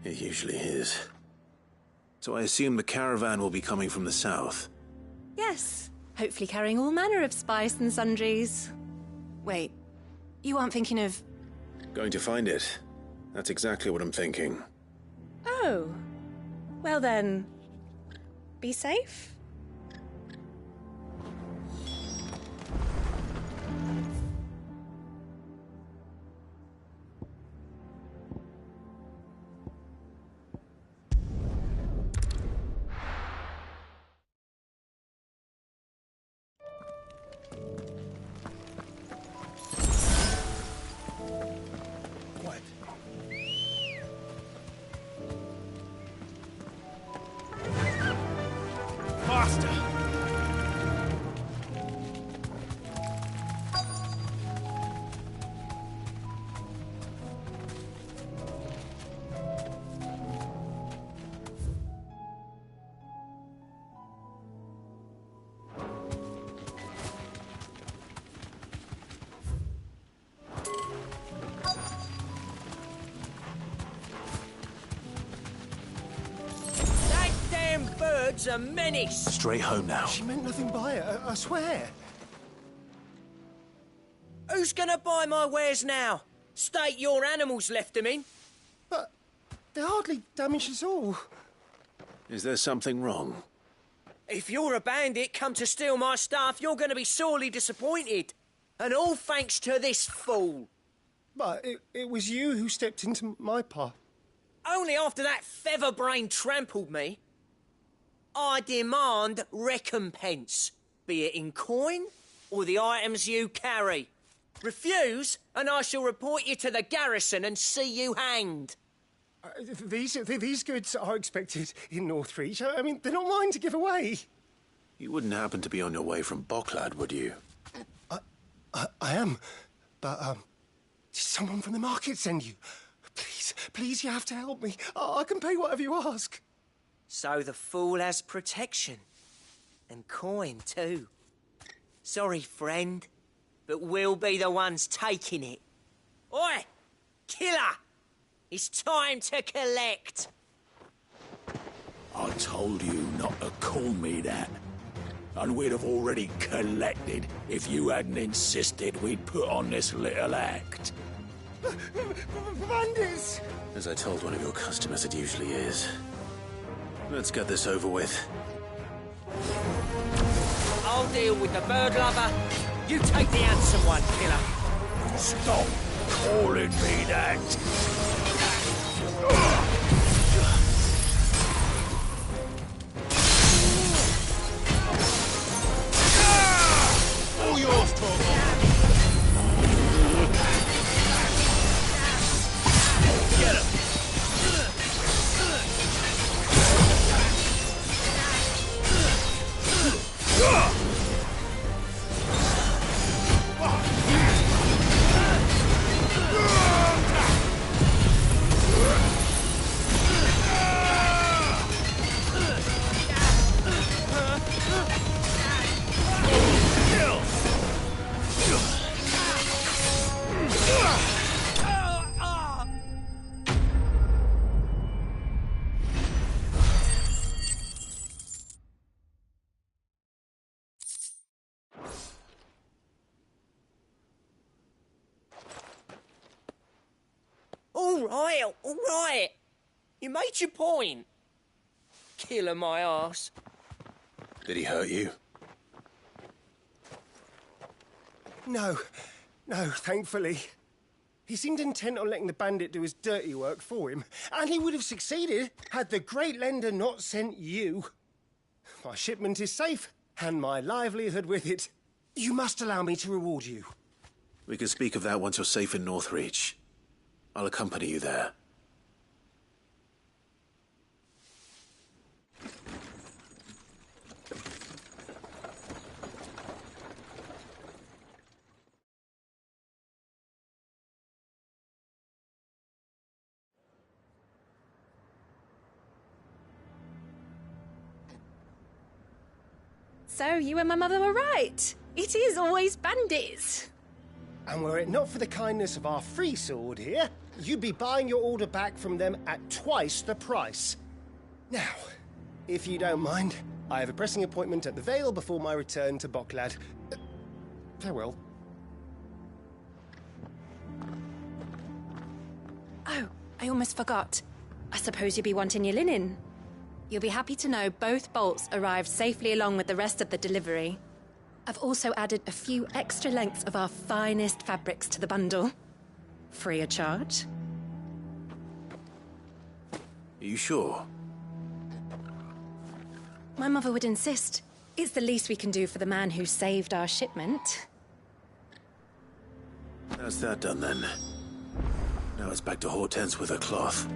It usually is. So I assume the caravan will be coming from the south. Yes, hopefully carrying all manner of spice and sundries. Wait, you aren't thinking of... Going to find it. That's exactly what I'm thinking. Oh. Well then, be safe. Faster! That damn bird's a menace! Straight home now. She meant nothing by it, I swear. Who's gonna buy my wares now? State your animals left them in. But they hardly damaged us all. Is there something wrong? If you're a bandit come to steal my stuff, you're gonna be sorely disappointed. And all thanks to this fool. But it was you who stepped into my path. Only after that feather-brain trampled me. I demand recompense, be it in coin or the items you carry. Refuse, and I shall report you to the garrison and see you hanged. These goods are expected in Northreach. I mean, they're not mine to give away. You wouldn't happen to be on your way from Bocklad, would you? I am, but did someone from the market send you? Please, you have to help me. I can pay whatever you ask. So the fool has protection. And coin, too. Sorry, friend, but we'll be the ones taking it. Oi! Killer! It's time to collect! I told you not to call me that. And we'd have already collected if you hadn't insisted we'd put on this little act. Bandits! As I told one of your customers, it usually is. Let's get this over with. I'll deal with the bird lover. You take the handsome one, killer. Stop calling me that. All yours, Torvald. Get him. All right. You made your point. Killer my arse. Did he hurt you? No, thankfully. He seemed intent on letting the bandit do his dirty work for him, and he would have succeeded had the great lender not sent you. My shipment is safe, and my livelihood with it. You must allow me to reward you. We can speak of that once you're safe in Northreach. I'll accompany you there. So, you and my mother were right. It is always bandits. And were it not for the kindness of our free sword here, you'd be buying your order back from them at twice the price. Now, if you don't mind, I have a pressing appointment at the Vale before my return to Bocklad. Farewell. Oh, I almost forgot. I suppose you'll be wanting your linen. You'll be happy to know both bolts arrived safely along with the rest of the delivery. I've also added a few extra lengths of our finest fabrics to the bundle. Free of charge. Are you sure? My mother would insist. It's the least we can do for the man who saved our shipment. That's that done then. Now it's back to Hortense with her cloth.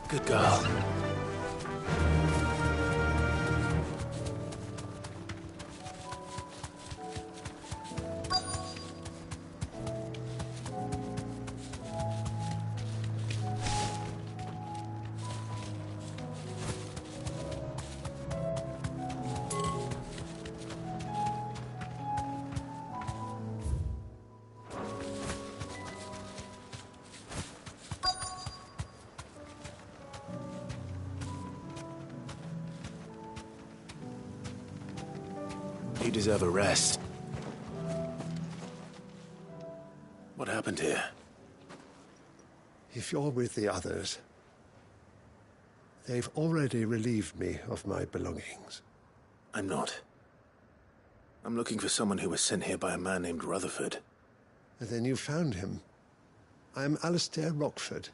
Good girl. You deserve a rest. What happened here? If you're with the others, they've already relieved me of my belongings. I'm not. I'm looking for someone who was sent here by a man named Rutherford. And then you found him. I'm Alistair Rockford,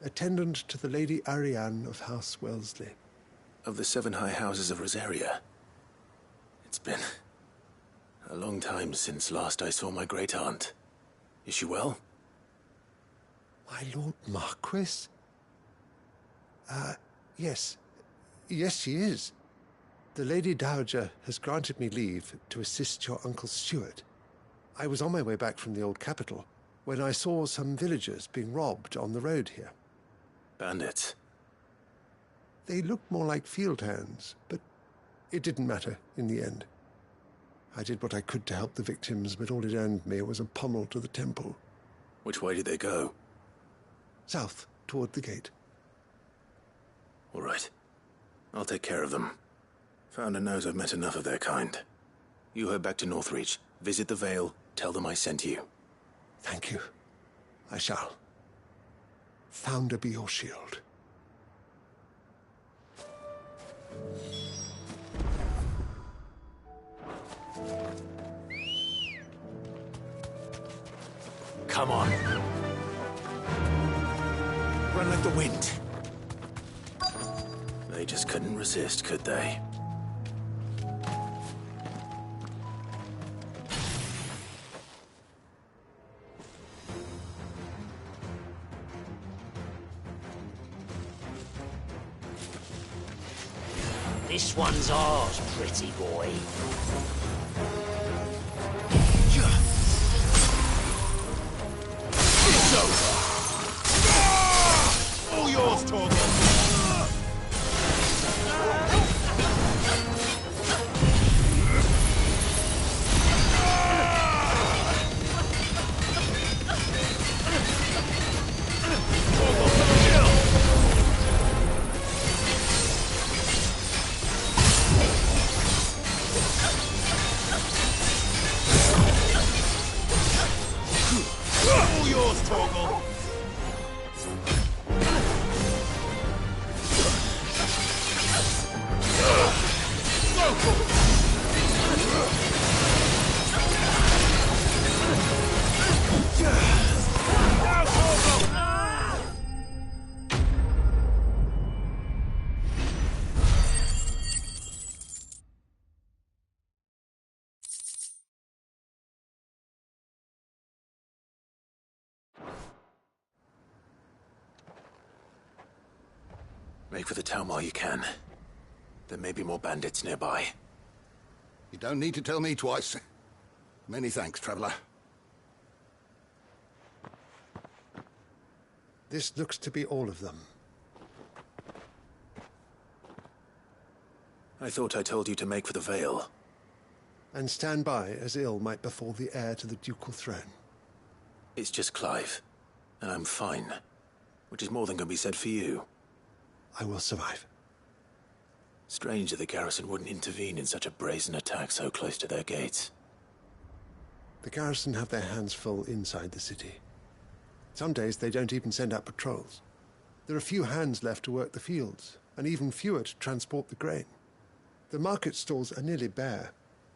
attendant to the Lady Ariane of House Wellesley. Of the 7 high houses of Rosaria. It's been a long time since last I saw my great-aunt. Is she well? My Lord Marquis? Yes. Yes, she is. The Lady Dowager has granted me leave to assist your Uncle Stuart. I was on my way back from the old capital when I saw some villagers being robbed on the road here. Bandits? They looked more like field hands, but it didn't matter in the end. I did what I could to help the victims, but all it earned me was a pommel to the temple. Which way did they go? South, toward the gate. All right. I'll take care of them. Founder knows I've met enough of their kind. You head back to Northreach, visit the Vale, tell them I sent you. Thank you. I shall. Founder be your shield. Come on. Run like the wind. They just couldn't resist, could they? This one's ours, pretty boy. It's over! All yours, Torgal! All yours, Torgal! Make for the town while you can. There may be more bandits nearby. You don't need to tell me twice. Many thanks, traveler. This looks to be all of them. I thought I told you to make for the Vale. And stand by as ill might befall the heir to the ducal throne. It's just Clive, and I'm fine. Which is more than can be said for you. I will survive. Strange that the garrison wouldn't intervene in such a brazen attack so close to their gates. The garrison have their hands full inside the city. Some days they don't even send out patrols. There are few hands left to work the fields, and even fewer to transport the grain. The market stalls are nearly bare,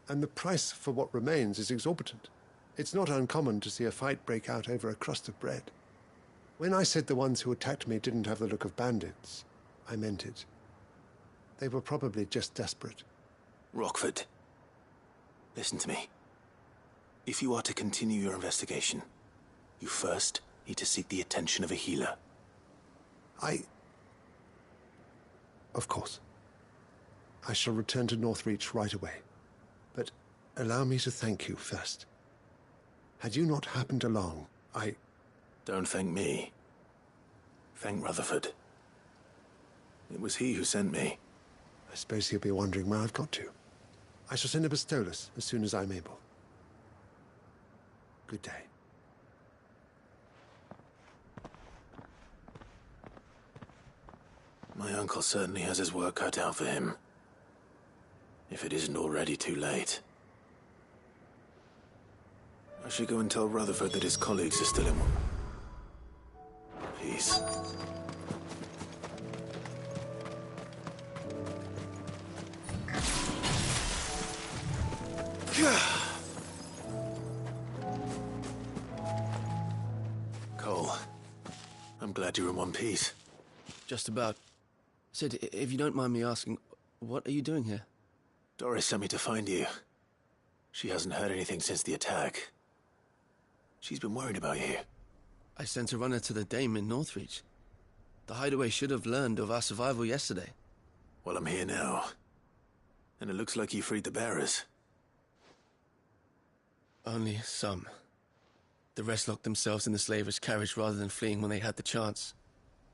and the price for what remains is exorbitant. It's not uncommon to see a fight break out over a crust of bread. When I said the ones who attacked me didn't have the look of bandits, I meant it. They were probably just desperate. Rockford, listen to me. If you are to continue your investigation, you first need to seek the attention of a healer. Of course. I shall return to Northreach right away. But allow me to thank you first. Had you not happened along, I... Don't thank me. Thank Rutherford. It was he who sent me. I suppose he'll be wondering where I've got to. I shall send a pistolus as soon as I'm able. Good day. My uncle certainly has his work cut out for him. If it isn't already too late. I should go and tell Rutherford that his colleagues are still in peace. Cole, I'm glad you're in one piece. Just about. Sid, if you don't mind me asking, what are you doing here? Doris sent me to find you. She hasn't heard anything since the attack. She's been worried about you. I sent a runner to the Dame in Northreach. The Hideaway should have learned of our survival yesterday. Well, I'm here now. And it looks like you freed the bearers. Only some. The rest locked themselves in the slaver's carriage rather than fleeing when they had the chance.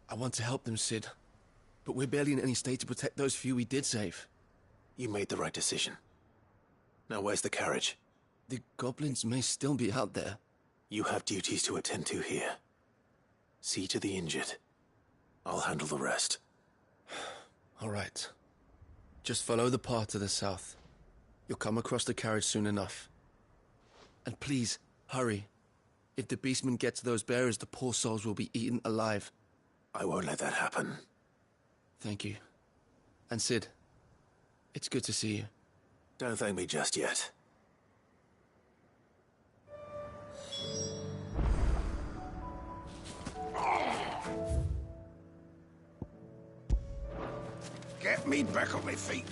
I want to help them, Sid. But we're barely in any state to protect those few we did save. You made the right decision. Now where's the carriage? The goblins may still be out there. You have duties to attend to here. See to the injured. I'll handle the rest. All right. Just follow the path to the south. You'll come across the carriage soon enough. And please, hurry. If the beastmen get to those bearers, the poor souls will be eaten alive. I won't let that happen. Thank you. And Sid, it's good to see you. Don't thank me just yet. Get me back on my feet.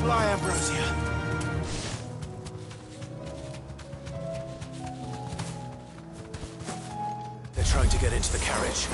Fly, Ambrosia. They're trying to get into the carriage.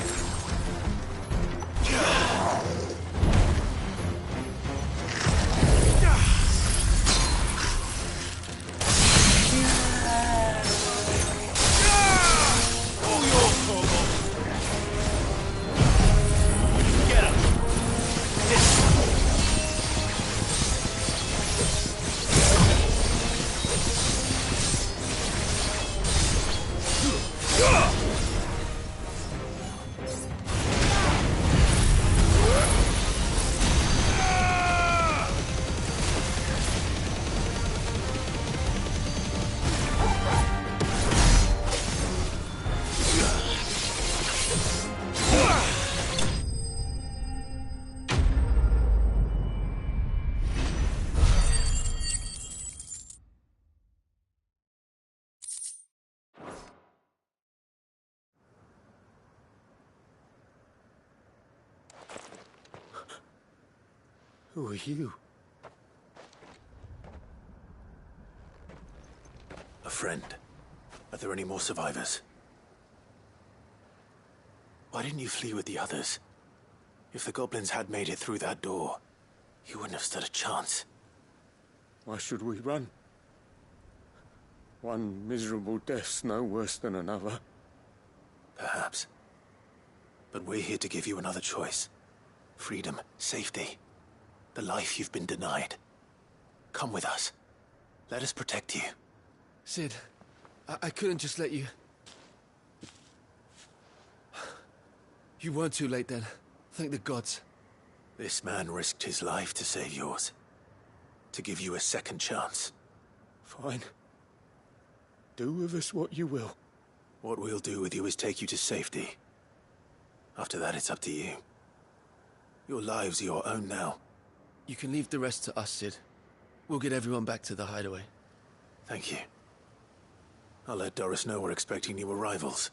Who are you? A friend. Are there any more survivors? Why didn't you flee with the others? If the goblins had made it through that door, you wouldn't have stood a chance. Why should we run? One miserable death's no worse than another. Perhaps. But we're here to give you another choice. Freedom, safety. The life you've been denied. Come with us. Let us protect you. Sid, I couldn't just let you... You weren't too late then. Thank the gods. This man risked his life to save yours. To give you a second chance. Fine. Do with us what you will. What we'll do with you is take you to safety. After that, it's up to you. Your lives are your own now. You can leave the rest to us, Sid. We'll get everyone back to the hideaway. Thank you. I'll let Doris know we're expecting new arrivals.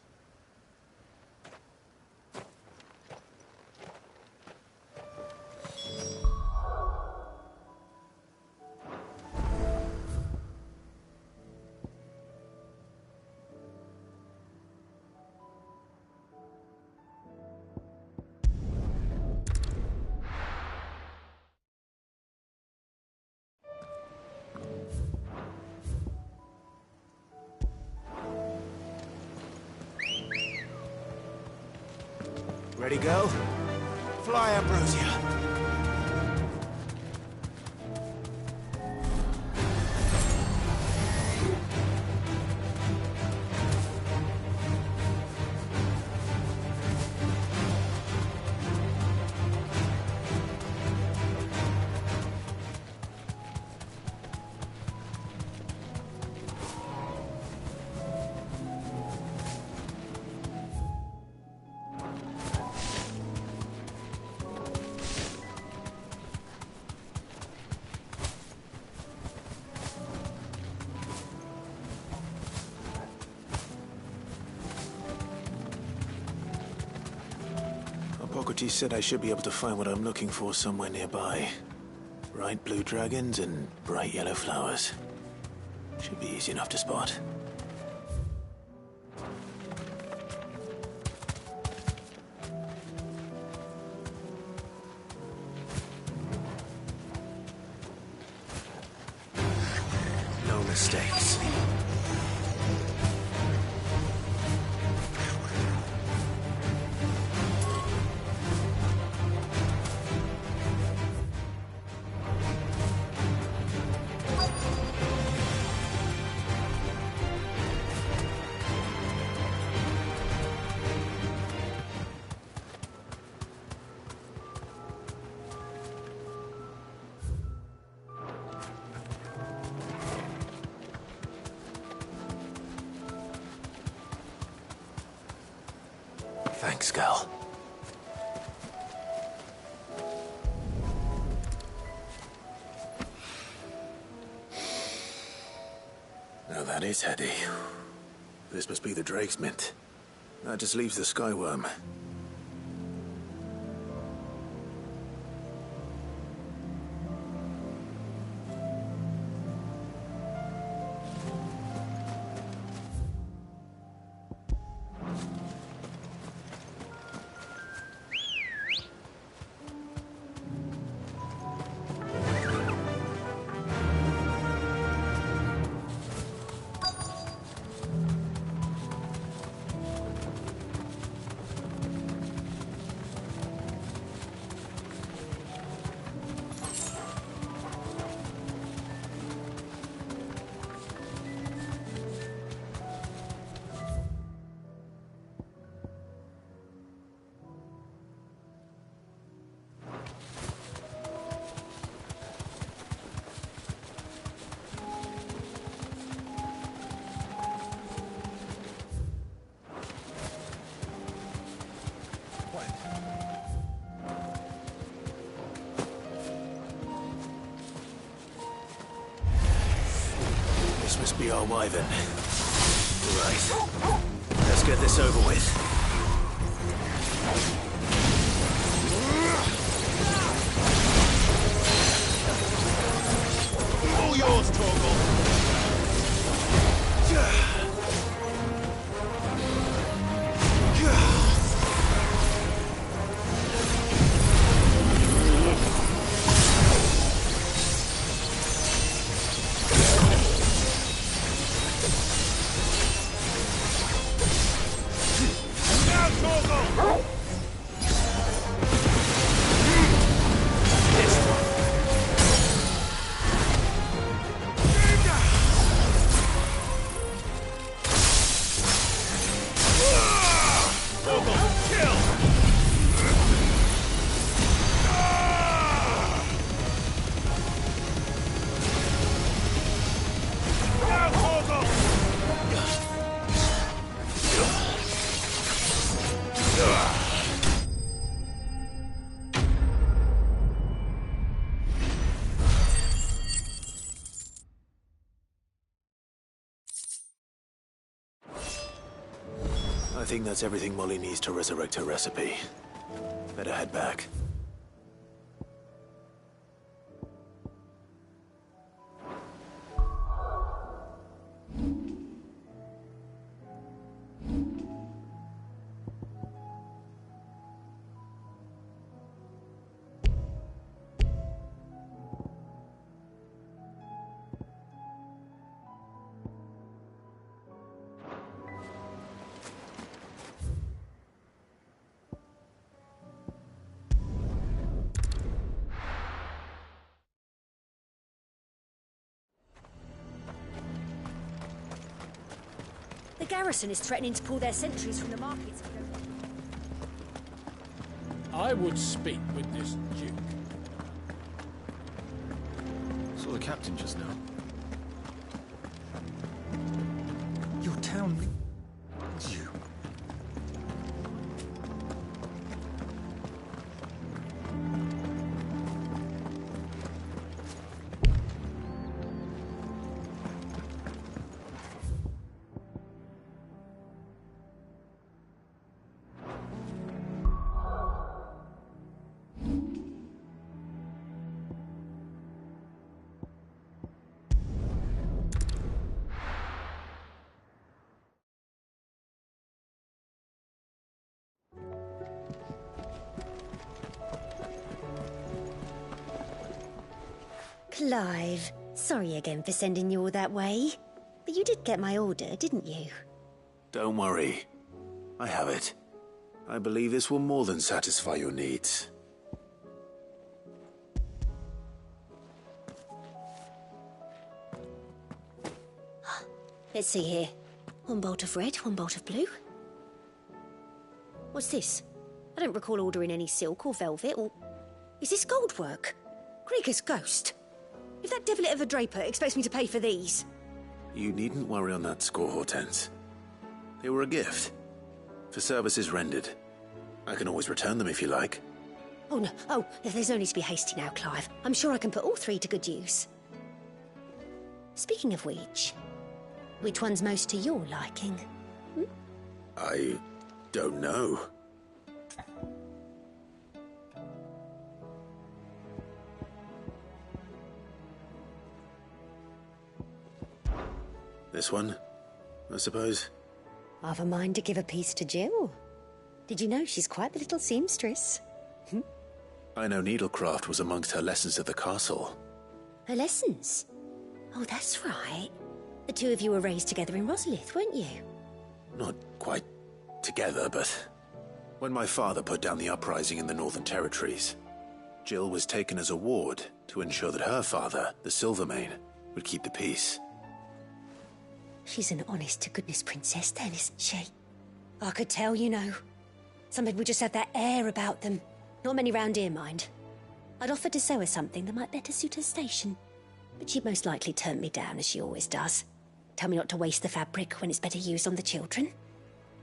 Ready, girl? Fly, Ambrosia. Hippocrates said I should be able to find what I'm looking for somewhere nearby. Bright blue dragons and bright yellow flowers. Should be easy enough to spot. No mistakes. Thanks, girl. Now that is heady. This must be the Drake's Mint. That just leaves the Skyworm. This must be our wyvern. Right. Let's get this over with. All yours, Torgal. I think that's everything Molly needs to resurrect her recipe. Better head back. garrison is threatening to pull their sentries from the markets. I would speak with this duke. Saw the captain just now. Your town... You... Clive, sorry again for sending you all that way. But you did get my order, didn't you? Don't worry. I have it. I believe this will more than satisfy your needs. Let's see here. One bolt of red, one bolt of blue. What's this? I don't recall ordering any silk or velvet or... Is this gold work? Krieger's ghost. If that devilet of a draper expects me to pay for these... You needn't worry on that score, Hortense. They were a gift. For services rendered. I can always return them if you like. Oh, no. Oh, there's no need to be hasty now, Clive. I'm sure I can put all three to good use. Speaking of which one's most to your liking? I don't know. This one, I suppose. I've a mind to give a piece to Jill. Did you know she's quite the little seamstress? I know needlecraft was amongst her lessons at the castle. Her lessons? Oh, that's right. The two of you were raised together in Rosalith, weren't you? Not quite together, but when my father put down the uprising in the Northern Territories, Jill was taken as a ward to ensure that her father, the Silvermane, would keep the peace. She's an honest-to-goodness princess then, isn't she? I could tell, you know. Some people just have that air about them. Not many round here, mind. I'd offered to sew her something that might better suit her station. But she'd most likely turn me down, as she always does. Tell me not to waste the fabric when it's better used on the children.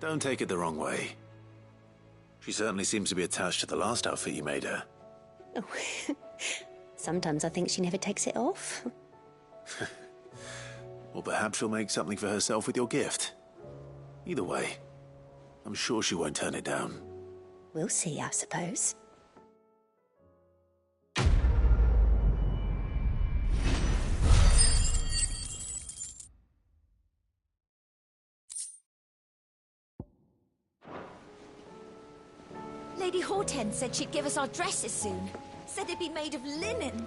Don't take it the wrong way. She certainly seems to be attached to the last outfit you made her. Oh, sometimes I think she never takes it off. Or perhaps she'll make something for herself with your gift. Either way, I'm sure she won't turn it down. We'll see, I suppose. Lady Hortense said she'd give us our dresses soon. Said they'd be made of linen,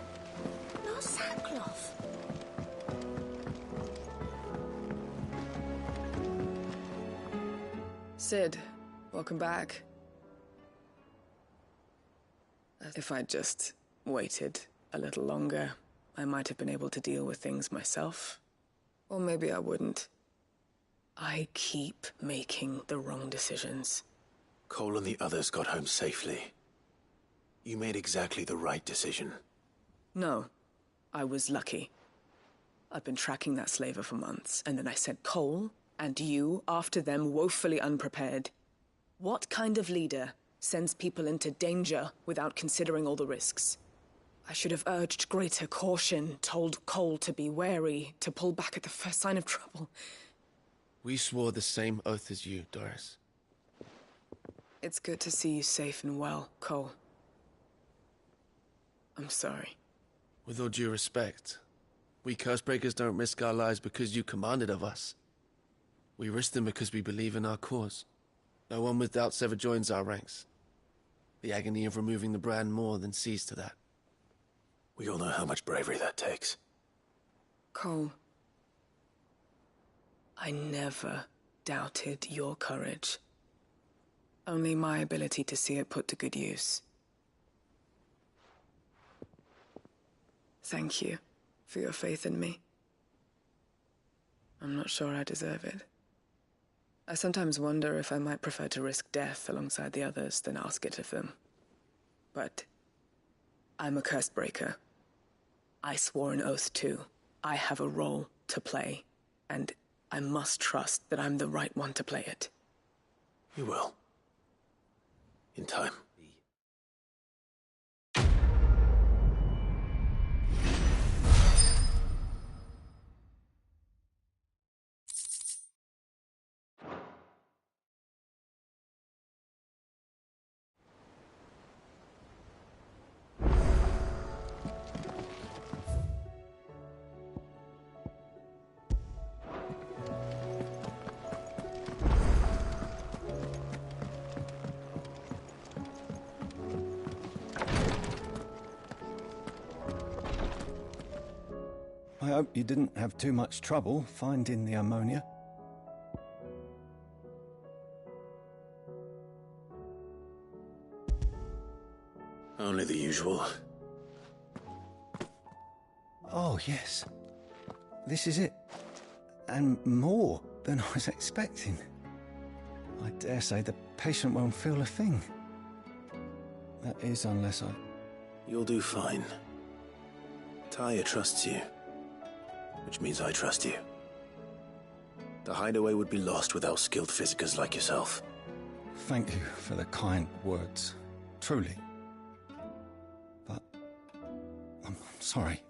not sackcloth. Sid, welcome back. If I'd just waited a little longer, I might have been able to deal with things myself. Or maybe I wouldn't. I keep making the wrong decisions. Cole and the others got home safely. You made exactly the right decision. No, I was lucky. I've been tracking that slaver for months, and then I sent Cole and you after them woefully unprepared. What kind of leader sends people into danger without considering all the risks? I should have urged greater caution, told Cole to be wary, to pull back at the first sign of trouble. We swore the same oath as you, Doris. It's good to see you safe and well, Cole. I'm sorry. With all due respect, we Cursebreakers don't risk our lives because you commanded of us. We risk them because we believe in our cause. No one with doubts ever joins our ranks. The agony of removing the brand more than sees to that. We all know how much bravery that takes. Cole, I never doubted your courage. Only my ability to see it put to good use. Thank you for your faith in me. I'm not sure I deserve it. I sometimes wonder if I might prefer to risk death alongside the others than ask it of them. But I'm a curse breaker. I swore an oath too. I have a role to play, and I must trust that I'm the right one to play it. You will. In time. I hope you didn't have too much trouble finding the ammonia. Only the usual. Oh, yes. This is it. And more than I was expecting. I dare say the patient won't feel a thing. That is, unless I... You'll do fine. Tyre trusts you, which means I trust you. The hideaway would be lost without skilled physicers like yourself. Thank you for the kind words. Truly. But I'm sorry.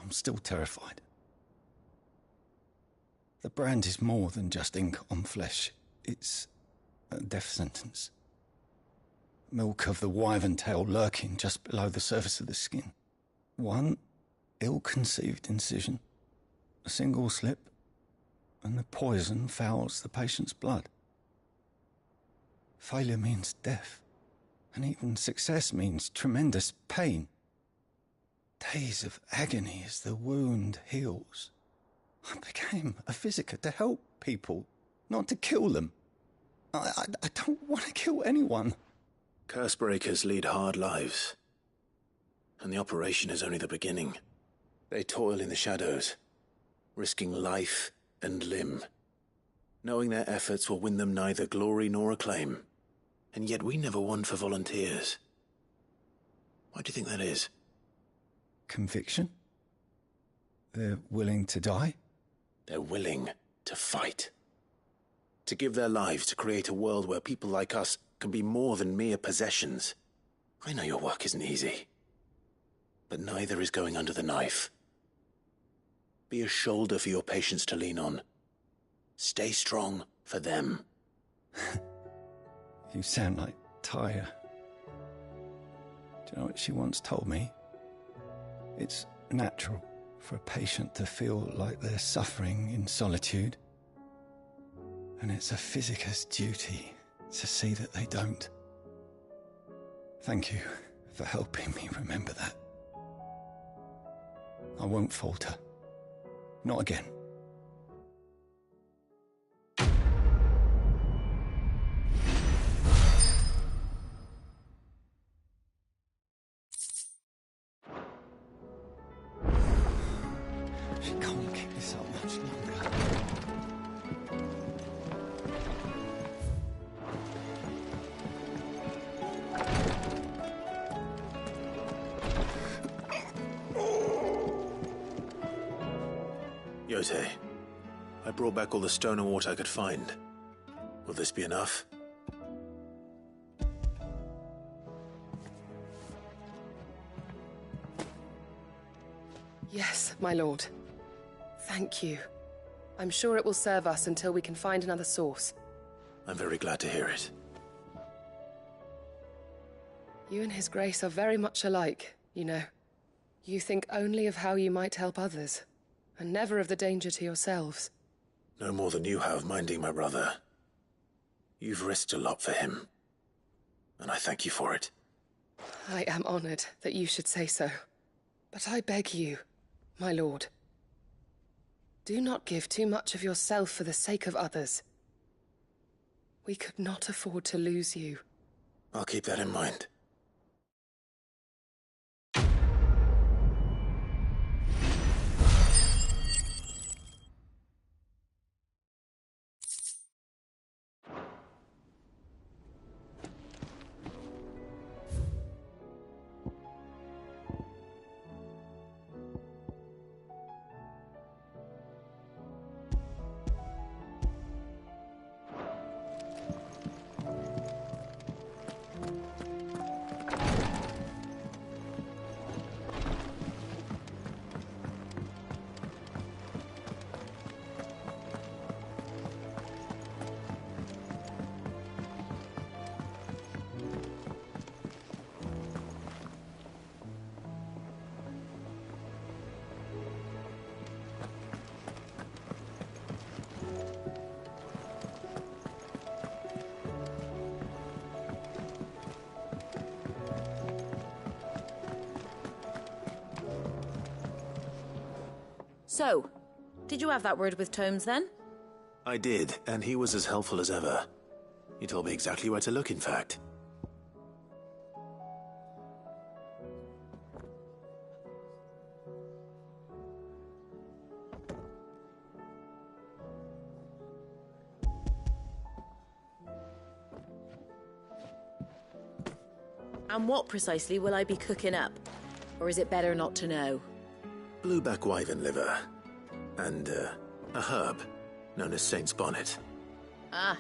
I'm still terrified. The brand is more than just ink on flesh. It's a death sentence. Milk of the wyvern tail lurking just below the surface of the skin. One ill-conceived incision, a single slip, and the poison fouls the patient's blood. Failure means death, and even success means tremendous pain. Days of agony as the wound heals. I became a physiker to help people, not to kill them. I don't want to kill anyone. Cursebreakers lead hard lives, and the operation is only the beginning. They toil in the shadows, risking life and limb, knowing their efforts will win them neither glory nor acclaim. And yet we never won for volunteers. Why do you think that is? Conviction? They're willing to die? They're willing to fight. To give their lives to create a world where people like us can be more than mere possessions. I know your work isn't easy, but neither is going under the knife. Be a shoulder for your patients to lean on. Stay strong for them. You sound like Tyre. Do you know what she once told me? It's natural for a patient to feel like they're suffering in solitude. And it's a physiker's duty to see that they don't. Thank you for helping me remember that. I won't falter. Not again. She can't keep this up much longer. Yote, I brought back all the stone and water I could find. Will this be enough? Yes, my lord. Thank you. I'm sure it will serve us until we can find another source. I'm very glad to hear it. You and His Grace are very much alike, you know. You think only of how you might help others, and never of the danger to yourselves. No more than you have minding my brother. You've risked a lot for him, and I thank you for it. I am honored that you should say so. But I beg you, my lord, do not give too much of yourself for the sake of others. We could not afford to lose you. I'll keep that in mind. So, did you have that word with Tomes then? I did, and he was as helpful as ever. He told me exactly where to look, in fact. And what precisely will I be cooking up? Or is it better not to know? Blueback wyvern liver. And, a herb known as Saint's Bonnet. Ah,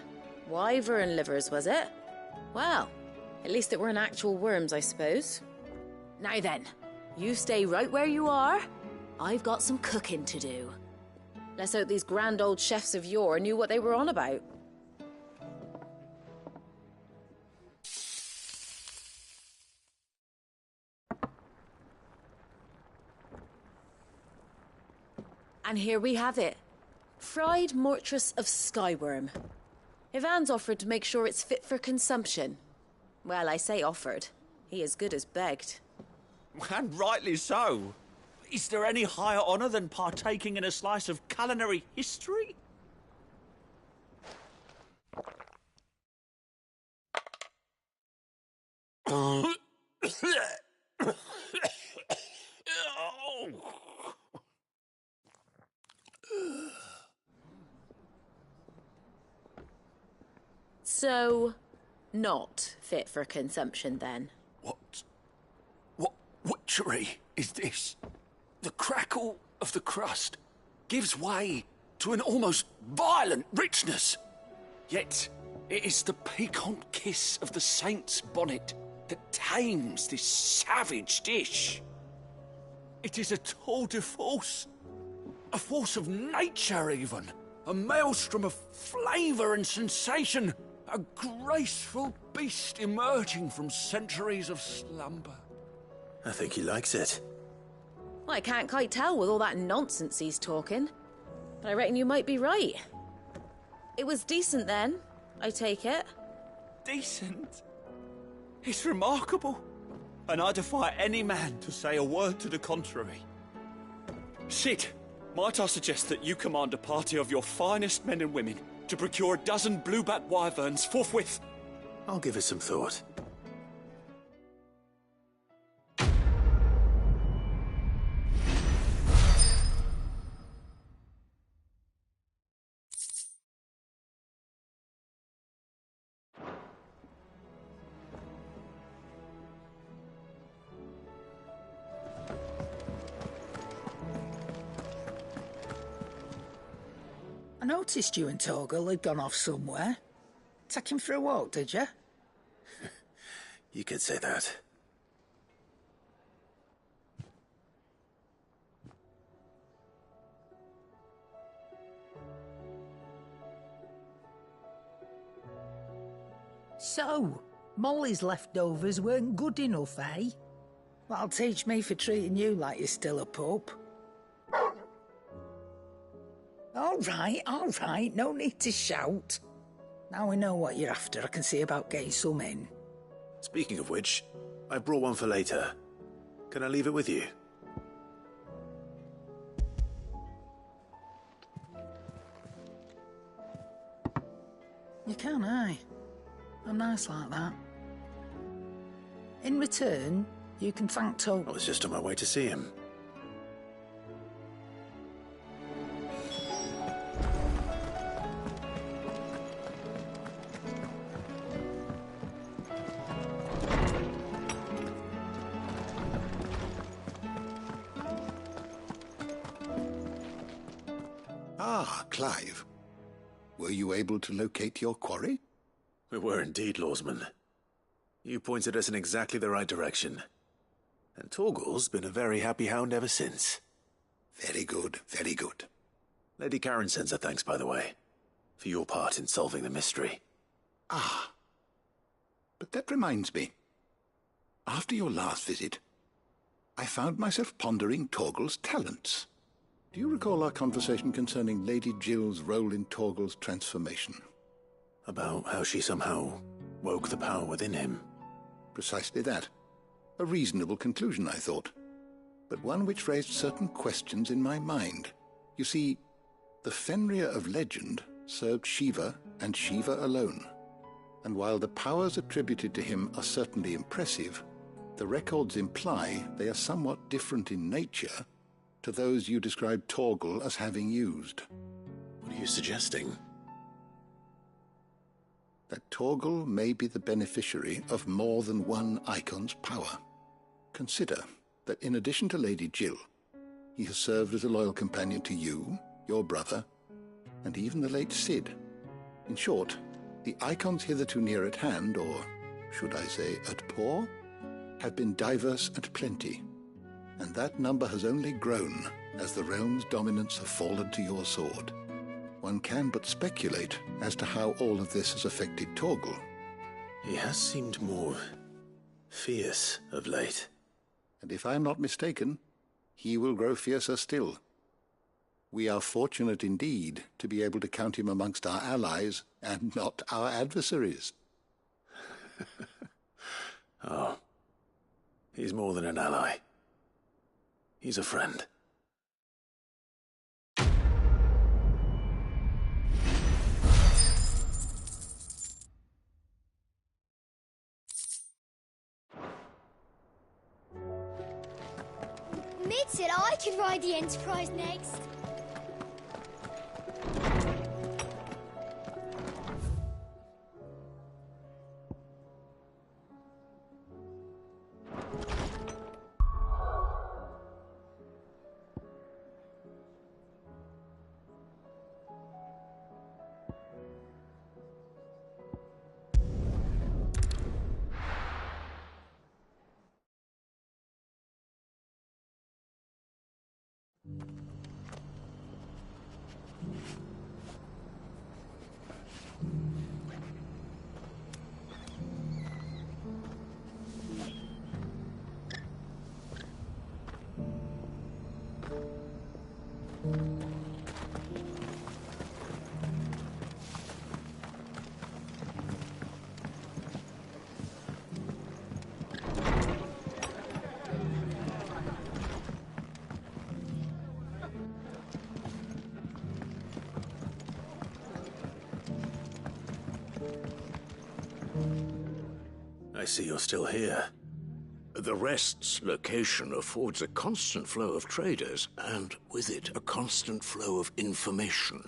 wyvern livers, was it? Well, at least it weren't actual worms, I suppose. Now then, you stay right where you are. I've got some cooking to do. Let's hope these grand old chefs of yore knew what they were on about. And here we have it. Fried mortress of skyworm. Ivan's offered to make sure it's fit for consumption. Well, I say offered. He as good as begged. And rightly so. Is there any higher honour than partaking in a slice of culinary history? So, not fit for consumption then? What witchery is this? The crackle of the crust gives way to an almost violent richness. Yet, it is the piquant kiss of the Saint's Bonnet that tames this savage dish. It is a tour de force. A force of nature, even. A maelstrom of flavour and sensation. A graceful beast emerging from centuries of slumber. I think he likes it. Well, I can't quite tell with all that nonsense he's talking. But I reckon you might be right. It was decent then, I take it. Decent? It's remarkable. And I defy any man to say a word to the contrary. Sid, might I suggest that you command a party of your finest men and women to procure a dozen blueback wyverns forthwith? I'll give it some thought. I noticed you and Torgal had gone off somewhere. Take him for a walk, did you? You could say that. So, Molly's leftovers weren't good enough, eh? That'll teach me for treating you like you're still a pup. All right, no need to shout. Now we know what you're after, I can see about getting some in. Speaking of which, I brought one for later. Can I leave it with you? You can, aye. I'm nice like that. In return, you can thank Torgal. I was just on my way to see him. Ah, Clive. Were you able to locate your quarry? We were indeed, Lawsman. You pointed us in exactly the right direction. And Torgal's been a very happy hound ever since. Very good, very good. Lady Karen sends her thanks, by the way, for your part in solving the mystery. Ah. But that reminds me. After your last visit, I found myself pondering Torgal's talents. Do you recall our conversation concerning Lady Jill's role in Torgal's transformation? About how she somehow woke the power within him. Precisely that. A reasonable conclusion, I thought. But one which raised certain questions in my mind. You see, the Fenrir of legend served Shiva and Shiva alone. And while the powers attributed to him are certainly impressive, the records imply they are somewhat different in nature to those you described Torgal as having used. What are you suggesting? That Torgal may be the beneficiary of more than one icon's power. Consider that in addition to Lady Jill, he has served as a loyal companion to you, your brother, and even the late Cid. In short, the icons hitherto near at hand, or should I say at paw, have been diverse and plenty, and that number has only grown as the realm's dominance have fallen to your sword. One can but speculate as to how all of this has affected Torgal. He has seemed more fierce of late. And if I am not mistaken, he will grow fiercer still. We are fortunate indeed to be able to count him amongst our allies and not our adversaries. Oh, he's more than an ally. He's a friend. Mid said I could ride the Enterprise next. I see you're still here. The Rest's location affords a constant flow of traders, and with it, a constant flow of information.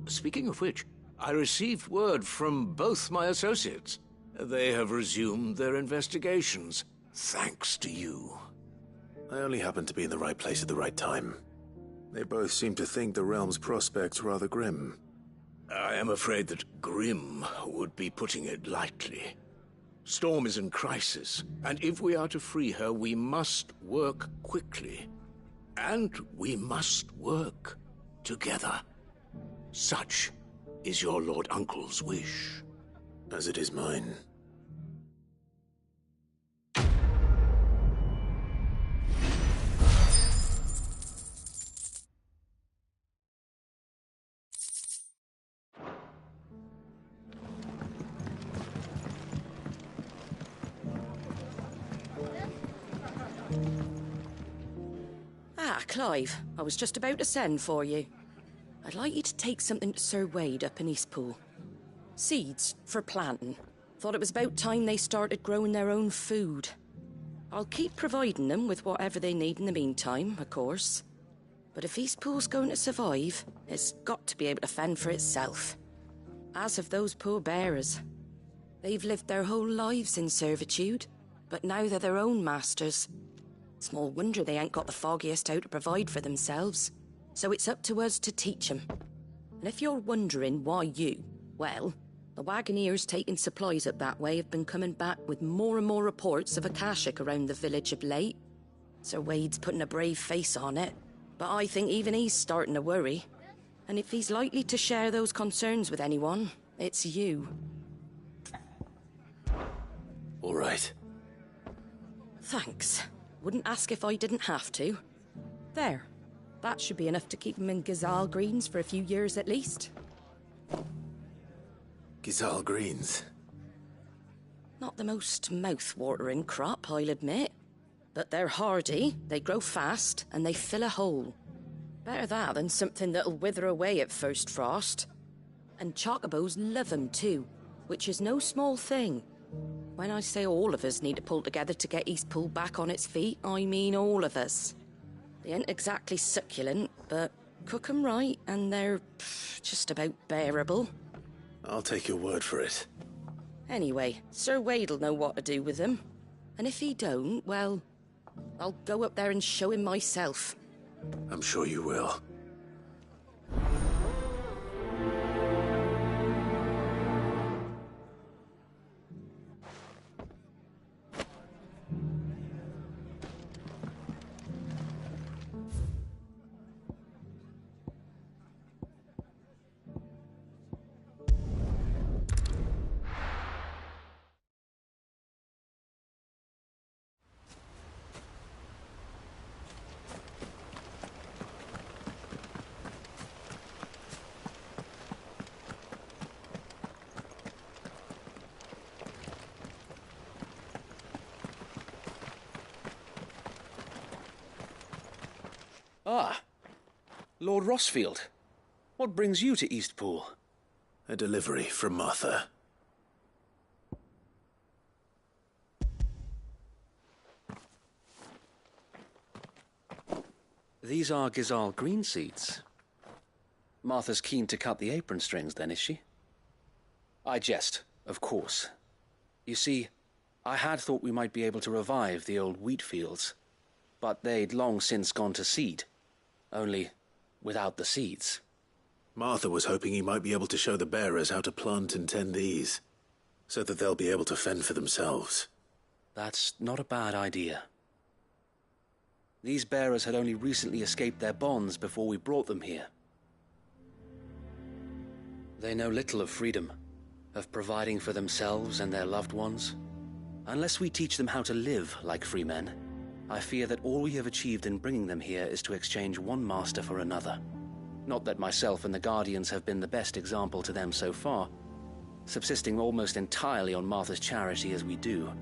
Speaking of which, I received word from both my associates. They have resumed their investigations, thanks to you. I only happened to be in the right place at the right time. They both seem to think the realm's prospects rather grim. I am afraid that grim would be putting it lightly. Storm is in crisis, and if we are to free her, we must work quickly. And we must work together. Such is your Lord Uncle's wish. As it is mine. Ah, Clive, I was just about to send for you. I'd like you to take something to Sir Wade up in Eastpool. Seeds for planting. Thought it was about time they started growing their own food. I'll keep providing them with whatever they need in the meantime, of course. But if Eastpool's going to survive, it's got to be able to fend for itself. As have those poor bearers. They've lived their whole lives in servitude, but now they're their own masters. Small wonder they ain't got the foggiest how to provide for themselves. So it's up to us to teach them. And if you're wondering why you, well, the Wagoneers taking supplies up that way have been coming back with more and more reports of Akashic around the village of late. Sir Wade's putting a brave face on it, but I think even he's starting to worry. And if he's likely to share those concerns with anyone, it's you. All right. Thanks. Wouldn't ask if I didn't have to. There. That should be enough to keep him in Gazal Greens for a few years at least. Gazal Greens? Not the most mouth-watering crop, I'll admit. But they're hardy, they grow fast, and they fill a hole. Better that than something that'll wither away at first frost. And chocobos love 'em too, which is no small thing. When I say all of us need to pull together to get Eastpool back on its feet, I mean all of us. They ain't exactly succulent, but cook 'em right and they're just about bearable. I'll take your word for it. Anyway, Sir Wade'll know what to do with them. And if he don't, well, I'll go up there and show him myself. I'm sure you will. Ah, Lord Rossfield. What brings you to Eastpool? A delivery from Martha. These are Gizal green seeds. Martha's keen to cut the apron strings, then, is she? I jest, of course. You see, I had thought we might be able to revive the old wheat fields, but they'd long since gone to seed. Only without the seeds. Martha was hoping he might be able to show the bearers how to plant and tend these, so that they'll be able to fend for themselves. That's not a bad idea. These bearers had only recently escaped their bonds before we brought them here. They know little of freedom, of providing for themselves and their loved ones. Unless we teach them how to live like free men, I fear that all we have achieved in bringing them here is to exchange one master for another. Not that myself and the Guardians have been the best example to them so far, subsisting almost entirely on Martha's charity as we do.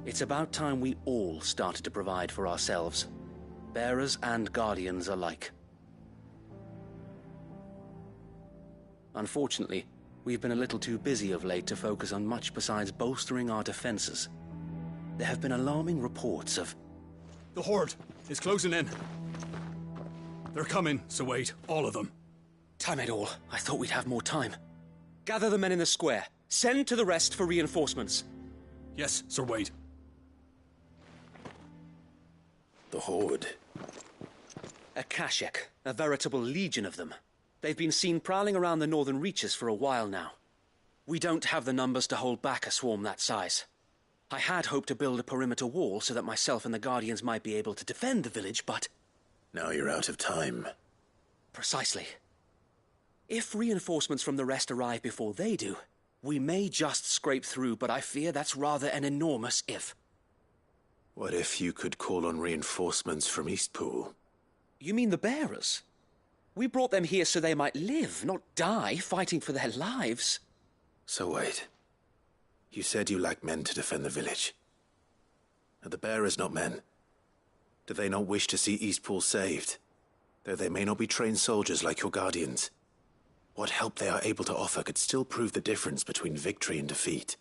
It's about time we all started to provide for ourselves, bearers and Guardians alike. Unfortunately, we've been a little too busy of late to focus on much besides bolstering our defenses. There have been alarming reports of... The Horde is closing in. They're coming, so wait, all of them. Time it all. I thought we'd have more time. Gather the men in the square. Send to the rest for reinforcements. Yes, Sir Wade. The Horde. A Kashek, a veritable legion of them. They've been seen prowling around the northern reaches for a while now. We don't have the numbers to hold back a swarm that size. I had hoped to build a perimeter wall so that myself and the Guardians might be able to defend the village, but... Now you're out of time. Precisely. If reinforcements from the rest arrive before they do, we may just scrape through, but I fear that's rather an enormous if. What if you could call on reinforcements from Eastpool? You mean the bearers? We brought them here so they might live, not die, fighting for their lives. So wait. You said you lacked men to defend the village. Are the bearers not men? Do they not wish to see Eastpool saved? Though they may not be trained soldiers like your Guardians. What help they are able to offer could still prove the difference between victory and defeat.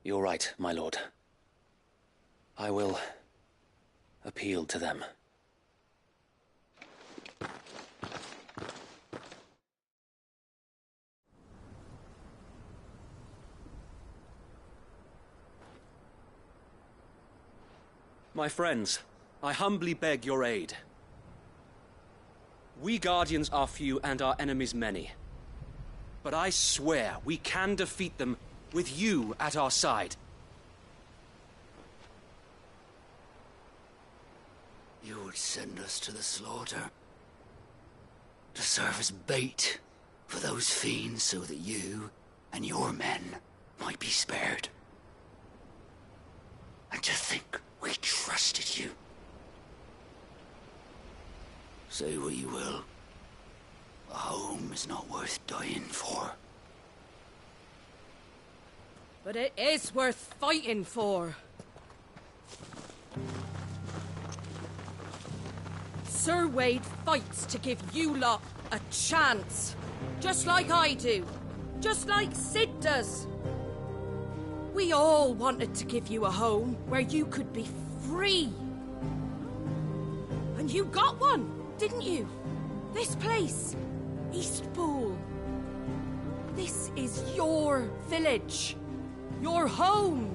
You're right, my lord. I will appeal to them. My friends, I humbly beg your aid. We Guardians are few and our enemies many. But I swear we can defeat them with you at our side. You would send us to the slaughter, to serve as bait for those fiends so that you and your men might be spared. And to think we trusted you. Say what you will, a home is not worth dying for. But it is worth fighting for. Sir Wade fights to give you lot a chance. Just like I do. Just like Sid does. We all wanted to give you a home where you could be free. And you got one, didn't you? This place, Eastpool. This is your village. Your home.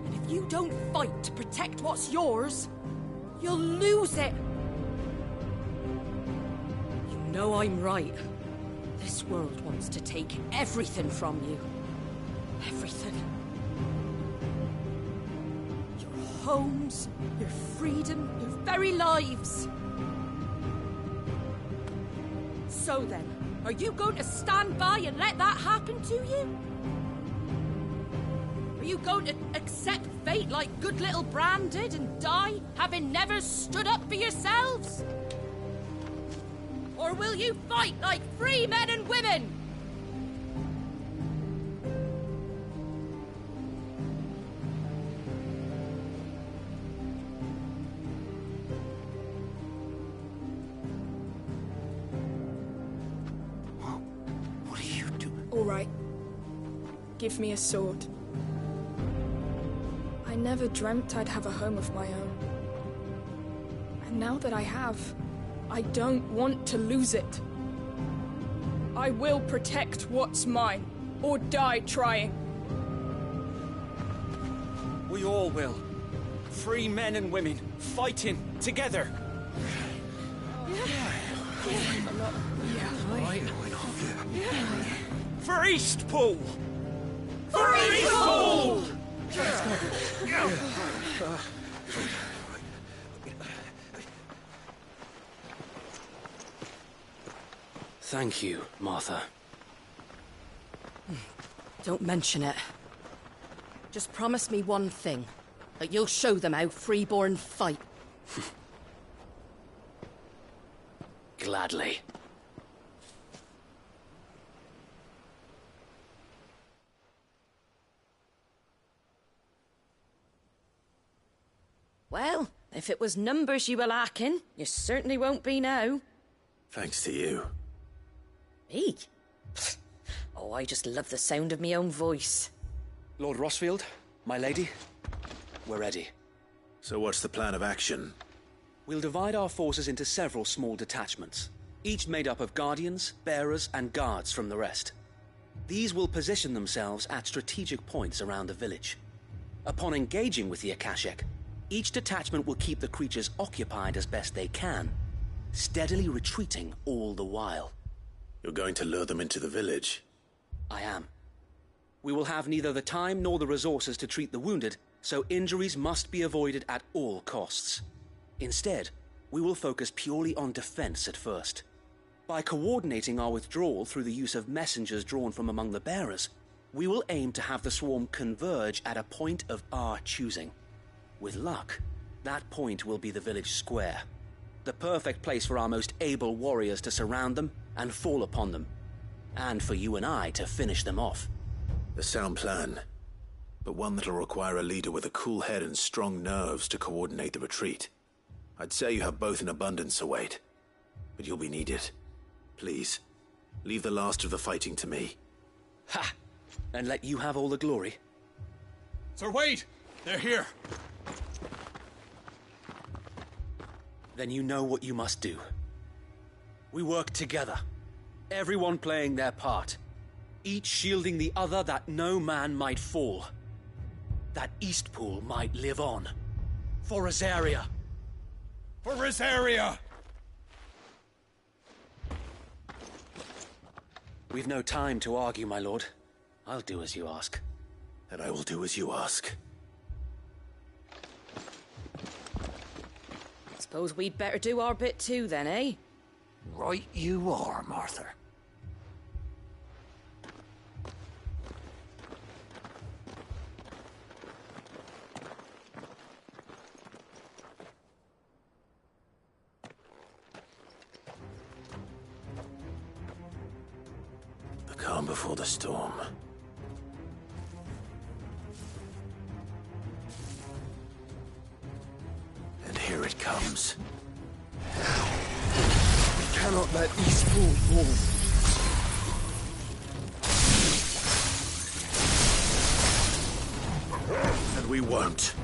And if you don't fight to protect what's yours, you'll lose it. You know I'm right. This world wants to take everything from you. Everything. Your homes, your freedom, your very lives. So then, are you going to stand by and let that happen to you? Are you going to accept fate like good little Bran did and die, having never stood up for yourselves? Or will you fight like free men and women? What are you doing? All right. Give me a sword. I never dreamt I'd have a home of my own. And now that I have, I don't want to lose it. I will protect what's mine, or die trying. We all will. Free men and women, fighting together. For Eastpool! For Eastpool! Thank you, Martha. Don't mention it. Just promise me one thing. That you'll show them how freeborn fight. Gladly. Well, if it was numbers you were lacking, you certainly won't be now. Thanks to you. Me? Oh, I just love the sound of me own voice. Lord Rossfield, my lady, we're ready. So what's the plan of action? We'll divide our forces into several small detachments, each made up of guardians, bearers, and guards from the rest. These will position themselves at strategic points around the village. Upon engaging with the Akashek, each detachment will keep the creatures occupied as best they can, steadily retreating all the while. You're going to lure them into the village? I am. We will have neither the time nor the resources to treat the wounded, so injuries must be avoided at all costs. Instead, we will focus purely on defense at first. By coordinating our withdrawal through the use of messengers drawn from among the bearers, we will aim to have the swarm converge at a point of our choosing. With luck, that point will be the village square, the perfect place for our most able warriors to surround them and fall upon them, and for you and I to finish them off. A sound plan, but one that'll require a leader with a cool head and strong nerves to coordinate the retreat. I'd say you have both in abundance, Sir Wade, but you'll be needed. Please, leave the last of the fighting to me. Ha! And let you have all the glory. Sir Wade! They're here! Then you know what you must do. We work together, everyone playing their part, each shielding the other that no man might fall, that Eastpool might live on. For Rosaria! For Rosaria! We've no time to argue, my lord. I'll do as you ask. And I will do as you ask. Suppose we'd better do our bit too then, eh? Right you are, Martha. The calm before the storm. Here it comes. We cannot let Eastpool fall. And we won't.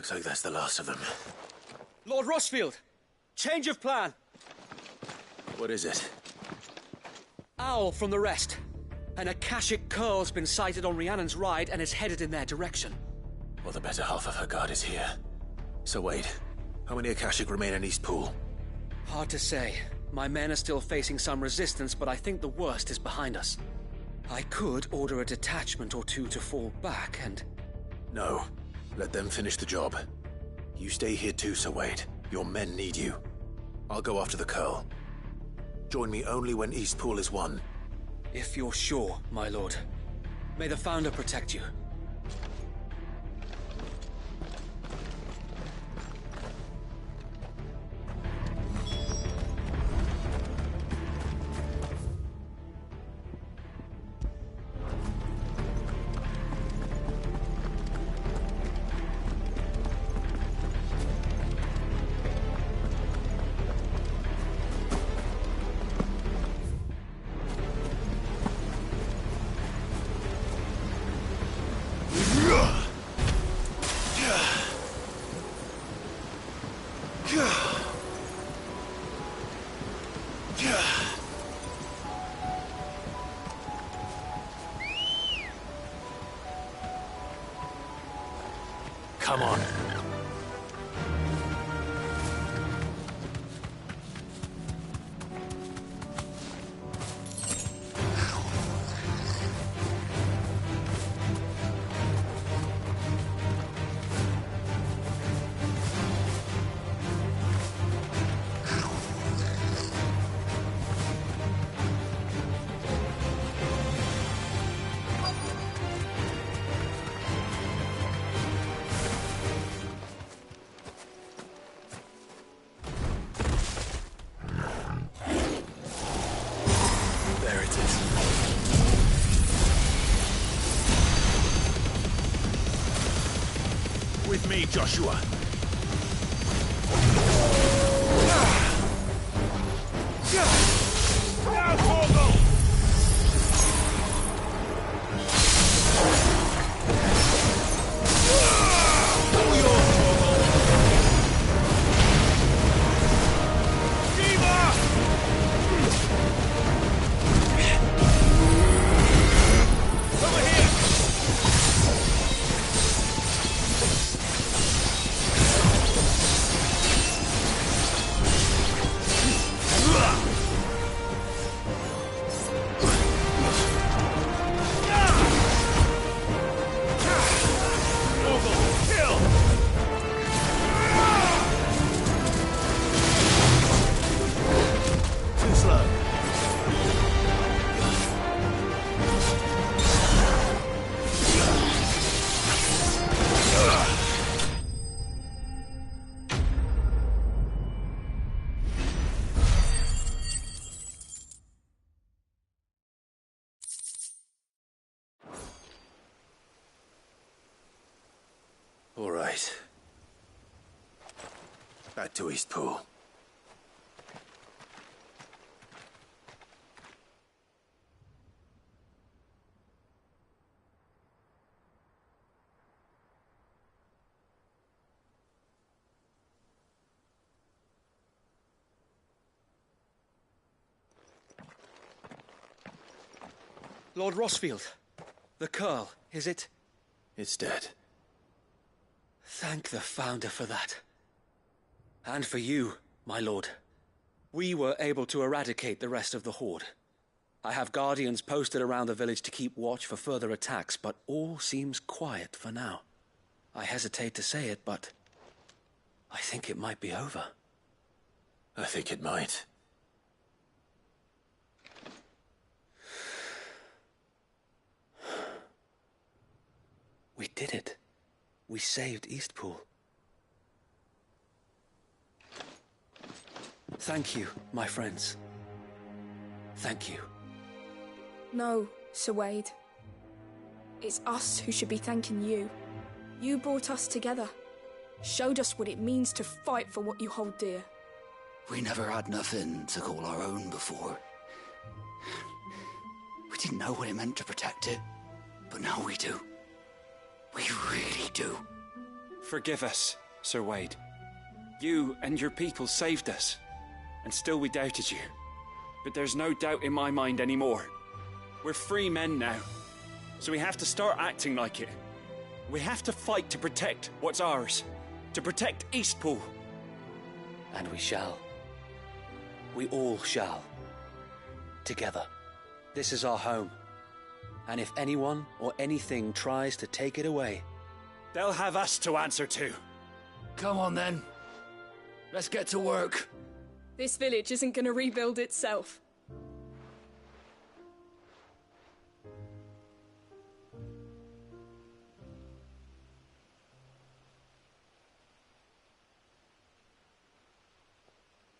Looks like that's the last of them. Lord Rossfield! Change of plan! What is it? Owl from the rest. An Akashic curl's been sighted on Rhiannon's ride and is headed in their direction. Well, the better half of her guard is here. So wait, how many Akashic remain in Eastpool? Hard to say. My men are still facing some resistance, but I think the worst is behind us. I could order a detachment or two to fall back and... No. Let them finish the job. You stay here too, Sir Wade. Your men need you. I'll go after the Curl. Join me only when Eastpool is won. If you're sure, my lord. May the Founder protect you. Come on. With me, Joshua. Now, Torgal! Right. Back to Eastpool. Lord Rossfield, the Curl, is it? It's dead. Thank the Founder for that. And for you, my lord. We were able to eradicate the rest of the Horde. I have guardians posted around the village to keep watch for further attacks, but all seems quiet for now. I hesitate to say it, but I think it might be over. I think it might. We did it. We saved Eastpool. Thank you, my friends. Thank you. No, Sir Wade. It's us who should be thanking you. You brought us together. Showed us what it means to fight for what you hold dear. We never had nothing to call our own before. We didn't know what it meant to protect it, but now we do. We really do. Forgive us, Sir Wade. You and your people saved us, and still we doubted you. But there's no doubt in my mind anymore. We're free men now, so we have to start acting like it. We have to fight to protect what's ours, to protect Eastpool. And we shall. We all shall. Together. This is our home. And if anyone or anything tries to take it away, they'll have us to answer to. Come on then. Let's get to work. This village isn't going to rebuild itself.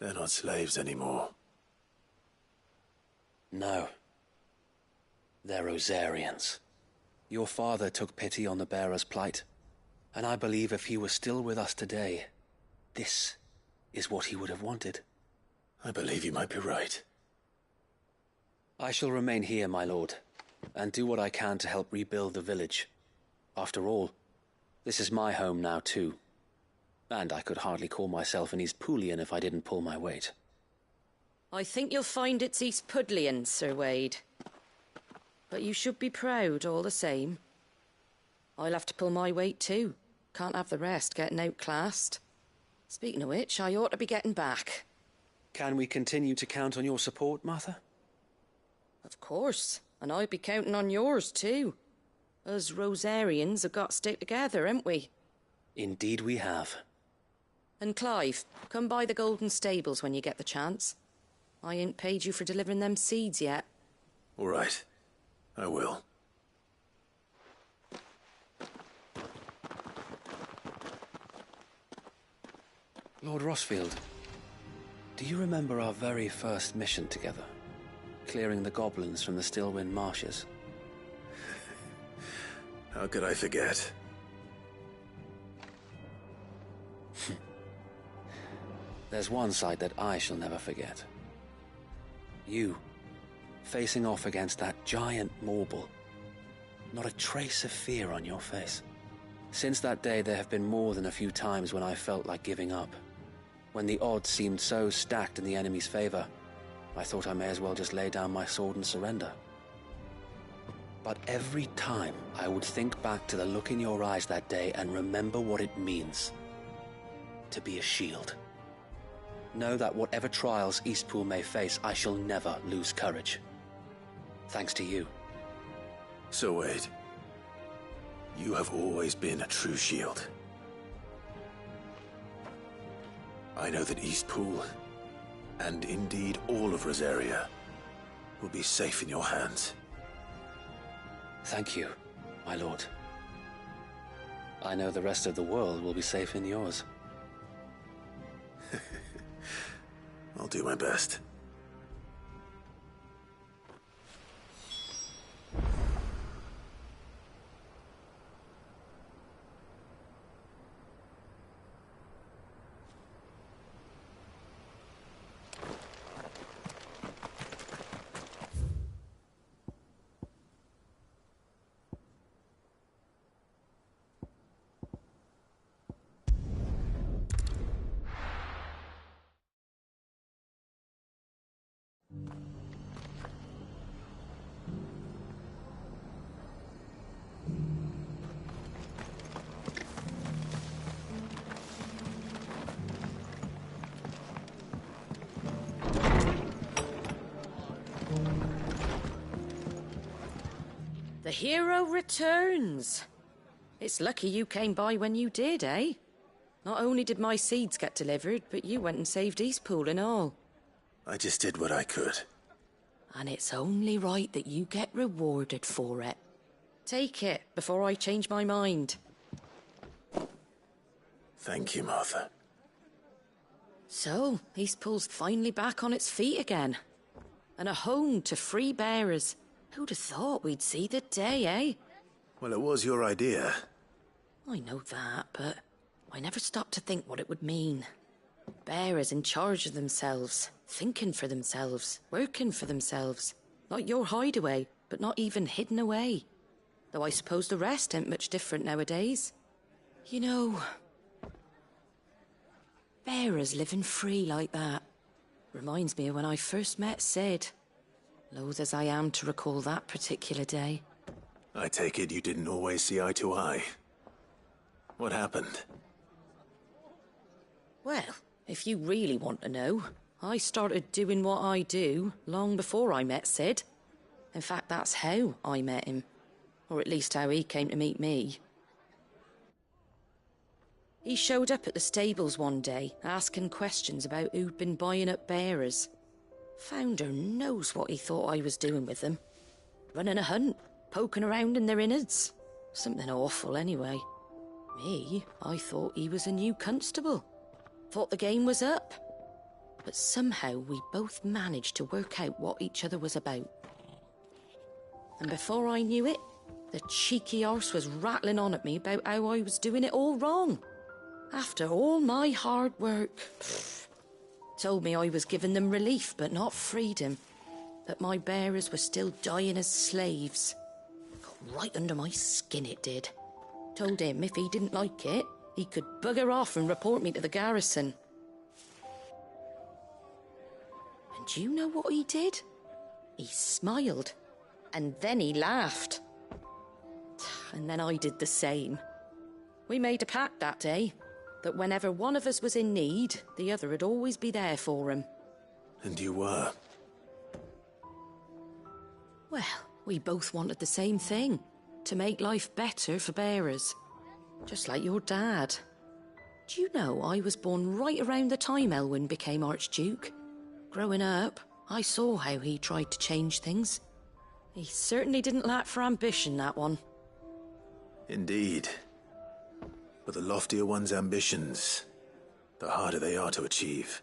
They're not slaves anymore. No. They're Rosarians. Your father took pity on the bearer's plight, and I believe if he were still with us today, this is what he would have wanted. I believe you might be right. I shall remain here, my lord, and do what I can to help rebuild the village. After all, this is my home now too, and I could hardly call myself an Eastpoolian if I didn't pull my weight. I think you'll find it's Eastpudlian, Sir Wade. But you should be proud all the same. I'll have to pull my weight too. Can't have the rest getting outclassed. Speaking of which, I ought to be getting back. Can we continue to count on your support, Martha? Of course, and I'd be counting on yours too. Us Rosarians have got to stick together, haven't we? Indeed we have. And Clive, come by the Golden Stables when you get the chance. I ain't paid you for delivering them seeds yet. All right. I will. Lord Rossfield, do you remember our very first mission together? Clearing the goblins from the Stillwind marshes? How could I forget? There's one sight that I shall never forget. You, facing off against that giant Morble. Not a trace of fear on your face. Since that day, there have been more than a few times when I felt like giving up. When the odds seemed so stacked in the enemy's favor, I thought I may as well just lay down my sword and surrender. But every time, I would think back to the look in your eyes that day and remember what it means to be a shield. Know that whatever trials Eastpool may face, I shall never lose courage. Thanks to you. So Wade, you have always been a true shield. I know that Eastpool, and indeed all of Rosaria, will be safe in your hands. Thank you, my lord. I know the rest of the world will be safe in yours. I'll do my best. The hero returns. It's lucky you came by when you did, eh? Not only did my seeds get delivered, but you went and saved Eastpool and all. I just did what I could. And it's only right that you get rewarded for it. Take it before I change my mind. Thank you, Martha. So, Eastpool's finally back on its feet again. And a home to free bearers. Who'd have thought we'd see the day, eh? Well, it was your idea. I know that, but I never stopped to think what it would mean. Bearers in charge of themselves, thinking for themselves, working for themselves. Like your hideaway, but not even hidden away. Though I suppose the rest ain't much different nowadays. You know, bearers living free like that reminds me of when I first met Sid. Loath as I am to recall that particular day. I take it you didn't always see eye to eye. What happened? Well, if you really want to know, I started doing what I do long before I met Sid. In fact, that's how I met him. Or at least how he came to meet me. He showed up at the stables one day, asking questions about who'd been buying up bearers. Founder knows what he thought I was doing with them. Running a hunt, poking around in their innards. Something awful, anyway. Me, I thought he was a new constable. Thought the game was up. But somehow we both managed to work out what each other was about. And before I knew it, the cheeky arse was rattling on at me about how I was doing it all wrong. After all my hard work. Told me I was giving them relief, but not freedom. That my bearers were still dying as slaves. Got right under my skin, it did. Told him if he didn't like it, he could bugger off and report me to the garrison. And do you know what he did? He smiled. And then he laughed. And then I did the same. We made a pact that day, that whenever one of us was in need, the other would always be there for him. And you were? Well, we both wanted the same thing. To make life better for bearers. Just like your dad. Do you know I was born right around the time Elwyn became Archduke? Growing up, I saw how he tried to change things. He certainly didn't lack for ambition, that one. Indeed. But the loftier one's ambitions, the harder they are to achieve.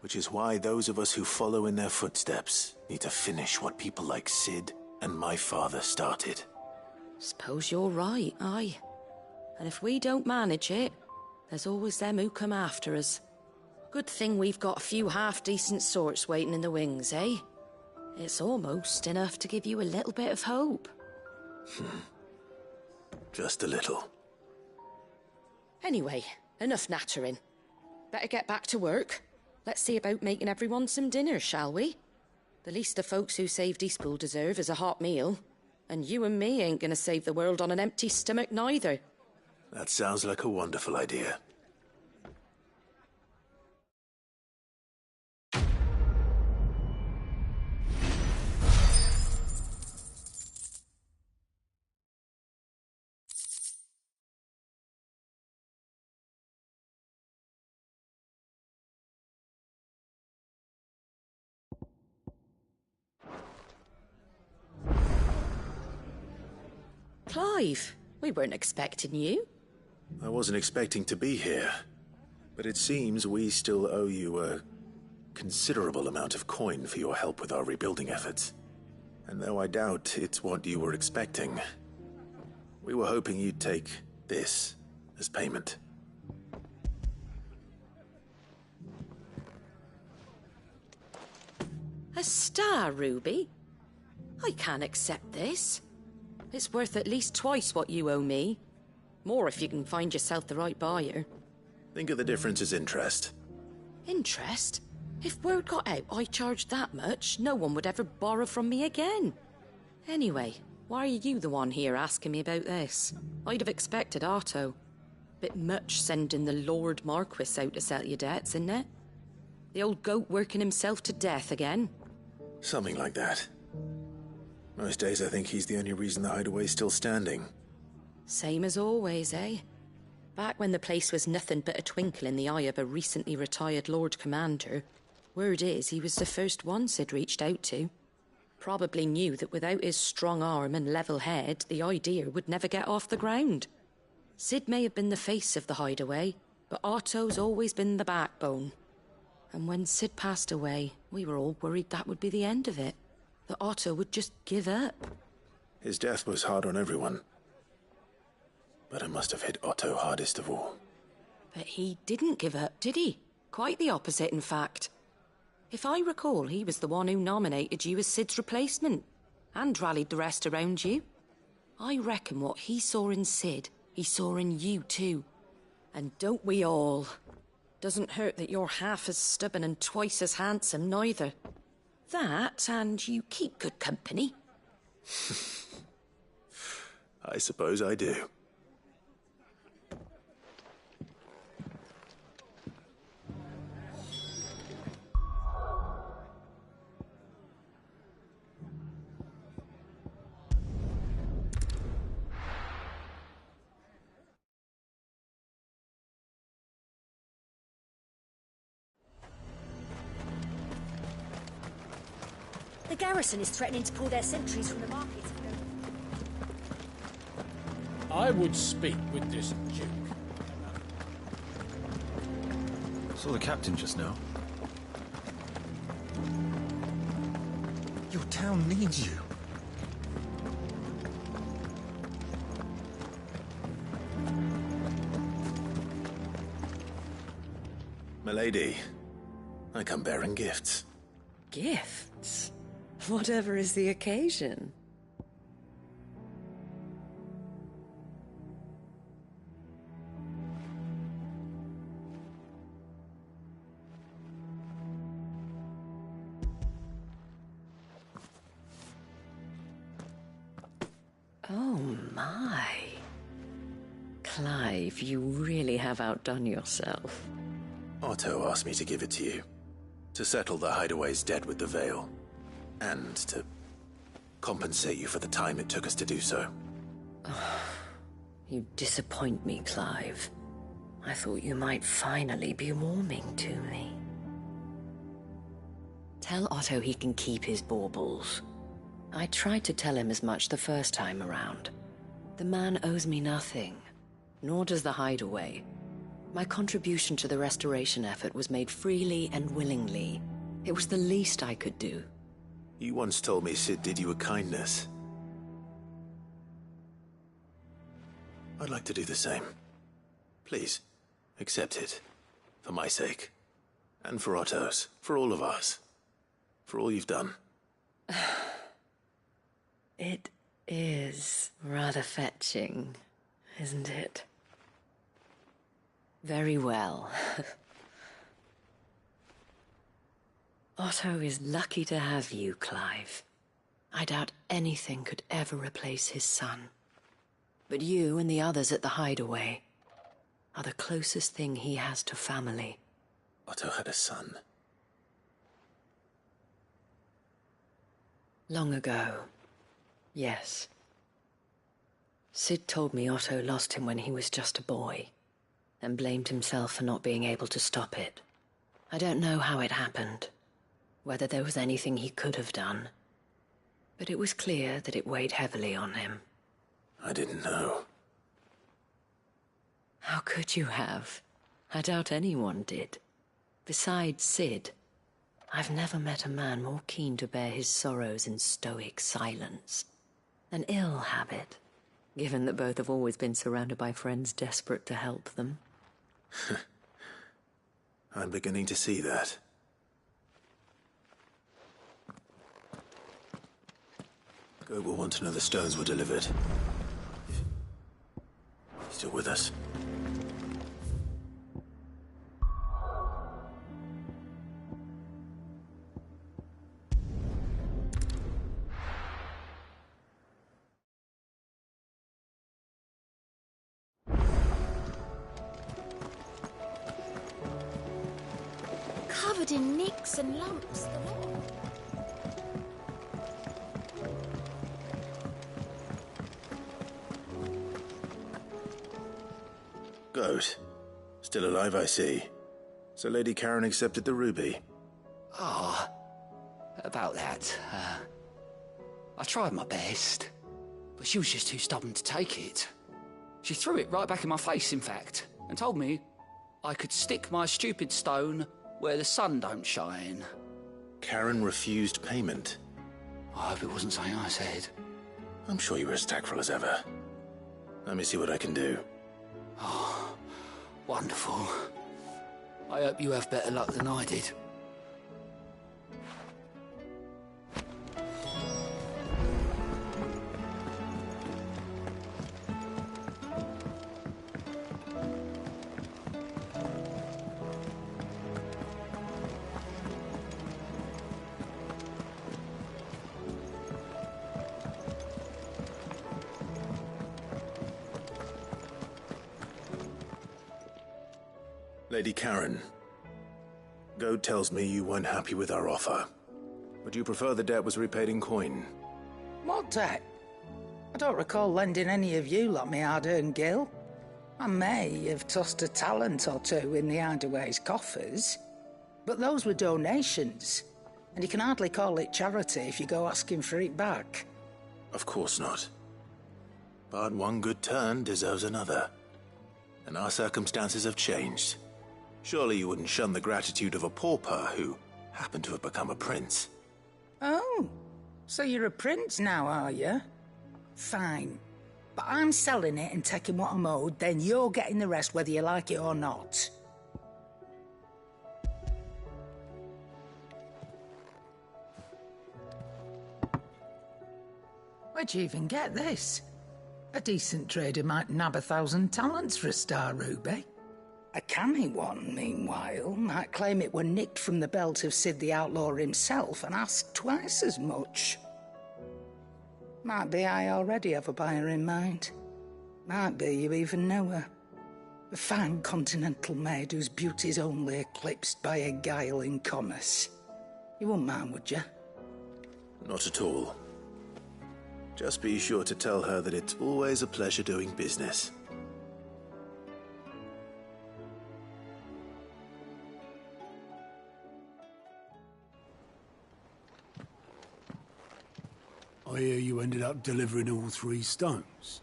Which is why those of us who follow in their footsteps need to finish what people like Sid and my father started. Suppose you're right, aye. And if we don't manage it, there's always them who come after us. Good thing we've got a few half-decent sorts waiting in the wings, eh? It's almost enough to give you a little bit of hope. Just a little. Anyway, enough nattering. Better get back to work. Let's see about making everyone some dinner, shall we? The least the folks who saved Eastpool deserve is a hot meal. And you and me ain't gonna save the world on an empty stomach neither. That sounds like a wonderful idea. Clive, we weren't expecting you. I wasn't expecting to be here, but it seems we still owe you a considerable amount of coin for your help with our rebuilding efforts. And though I doubt it's what you were expecting, we were hoping you'd take this as payment. A star ruby? I can't accept this. It's worth at least twice what you owe me. More if you can find yourself the right buyer. Think of the difference as interest. Interest? If word got out I charged that much, no one would ever borrow from me again. Anyway, why are you the one here asking me about this? I'd have expected Otto. Bit much sending the Lord Marquis out to settle your debts, isn't it? The old goat working himself to death again. Something like that. Most days I think he's the only reason the hideaway's still standing. Same as always, eh? Back when the place was nothing but a twinkle in the eye of a recently retired Lord Commander, word is he was the first one Sid reached out to. Probably knew that without his strong arm and level head, the idea would never get off the ground. Sid may have been the face of the hideaway, but Otto's always been the backbone. And when Sid passed away, we were all worried that would be the end of it. That Otto would just give up. His death was hard on everyone. But it must have hit Otto hardest of all. But he didn't give up, did he? Quite the opposite, in fact. If I recall, he was the one who nominated you as Sid's replacement, and rallied the rest around you. I reckon what he saw in Sid, he saw in you too. And don't we all? Doesn't hurt that you're half as stubborn and twice as handsome, neither. That, and you keep good company. I suppose I do. The garrison is threatening to pull their sentries from the market. I would speak with this Duke. Saw the captain just now. Your town needs you. Milady, I come bearing gifts. Gifts? Whatever is the occasion. Oh my. Clive, you really have outdone yourself. Otto asked me to give it to you. To settle the hideaway's debt with the Veil. And to compensate you for the time it took us to do so. You disappoint me, Clive. I thought you might finally be warming to me. Tell Otto he can keep his baubles. I tried to tell him as much the first time around. The man owes me nothing, nor does the hideaway. My contribution to the restoration effort was made freely and willingly. It was the least I could do. You once told me Sid did you a kindness. I'd like to do the same. Please, accept it. For my sake. And for Otto's. For all of us. For all you've done. It is rather fetching, isn't it? Very well. Otto is lucky to have you, Clive. I doubt anything could ever replace his son. But you and the others at the hideaway are the closest thing he has to family. Otto had a son. Long ago, yes. Sid told me Otto lost him when he was just a boy, and blamed himself for not being able to stop it. I don't know how it happened, whether there was anything he could have done, but it was clear that it weighed heavily on him. I didn't know. How could you have? I doubt anyone did. Besides Sid, I've never met a man more keen to bear his sorrows in stoic silence. An ill habit, given that both have always been surrounded by friends desperate to help them. I'm beginning to see that. Go will want to know the stones were delivered. Still with us? Covered in nicks and lumps. Boat. Still alive, I see. So Lady Karen accepted the ruby. Ah, about that. I tried my best, but she was just too stubborn to take it. She threw it right back in my face, in fact, and told me I could stick my stupid stone where the sun don't shine. Karen refused payment. I hope it wasn't something I said. I'm sure you were as tactful as ever. Let me see what I can do. Oh, wonderful. I hope you have better luck than I did. Lady Karen, Goad tells me you weren't happy with our offer. Would you prefer the debt was repaid in coin? What debt? I don't recall lending any of you lot me hard-earned gil. I may have tossed a talent or two in the Hideaway's coffers, but those were donations, and you can hardly call it charity if you go asking for it back. Of course not. But one good turn deserves another. And our circumstances have changed. Surely you wouldn't shun the gratitude of a pauper who happened to have become a prince. Oh, so you're a prince now, are you? Fine. But I'm selling it and taking what I'm owed, then you're getting the rest whether you like it or not. Where'd you even get this? A decent trader might nab 1,000 talents for a star ruby. A canny one, meanwhile, might claim it were nicked from the belt of Sid the Outlaw himself and ask twice as much. Might be I already have a buyer in mind. Might be you even know her. A fine continental maid whose beauty's only eclipsed by a guile in commerce. You wouldn't mind, would you? Not at all. Just be sure to tell her that it's always a pleasure doing business. I hear you ended up delivering all 3 stones.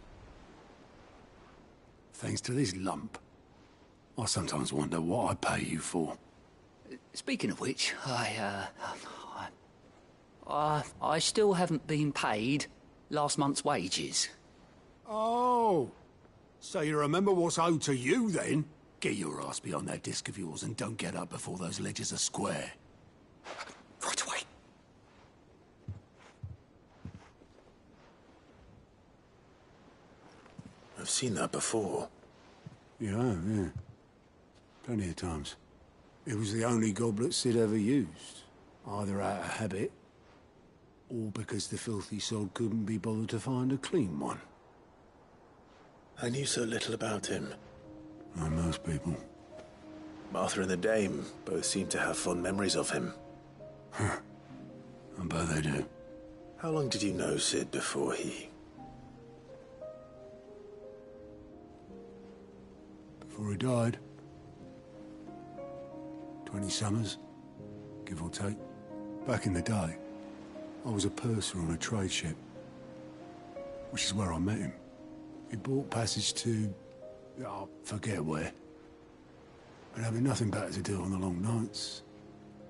Thanks to this lump. I sometimes wonder what I pay you for. Speaking of which, I still haven't been paid last month's wages. Oh, so you remember what's owed to you then? Get your ass behind that disc of yours and don't get up before those ledgers are square. Right away. I've seen that before. You have, yeah. Plenty of times. It was the only goblet Sid ever used. Either out of habit, or because the filthy sod couldn't be bothered to find a clean one. I knew so little about him. Like most people. Martha and the Dame both seem to have fond memories of him. I bet they do. How long did you know Sid before he... Before he died? 20 summers, give or take. Back in the day, I was a purser on a trade ship, which is where I met him. He bought passage to... I forget where. And having nothing better to do on the long nights,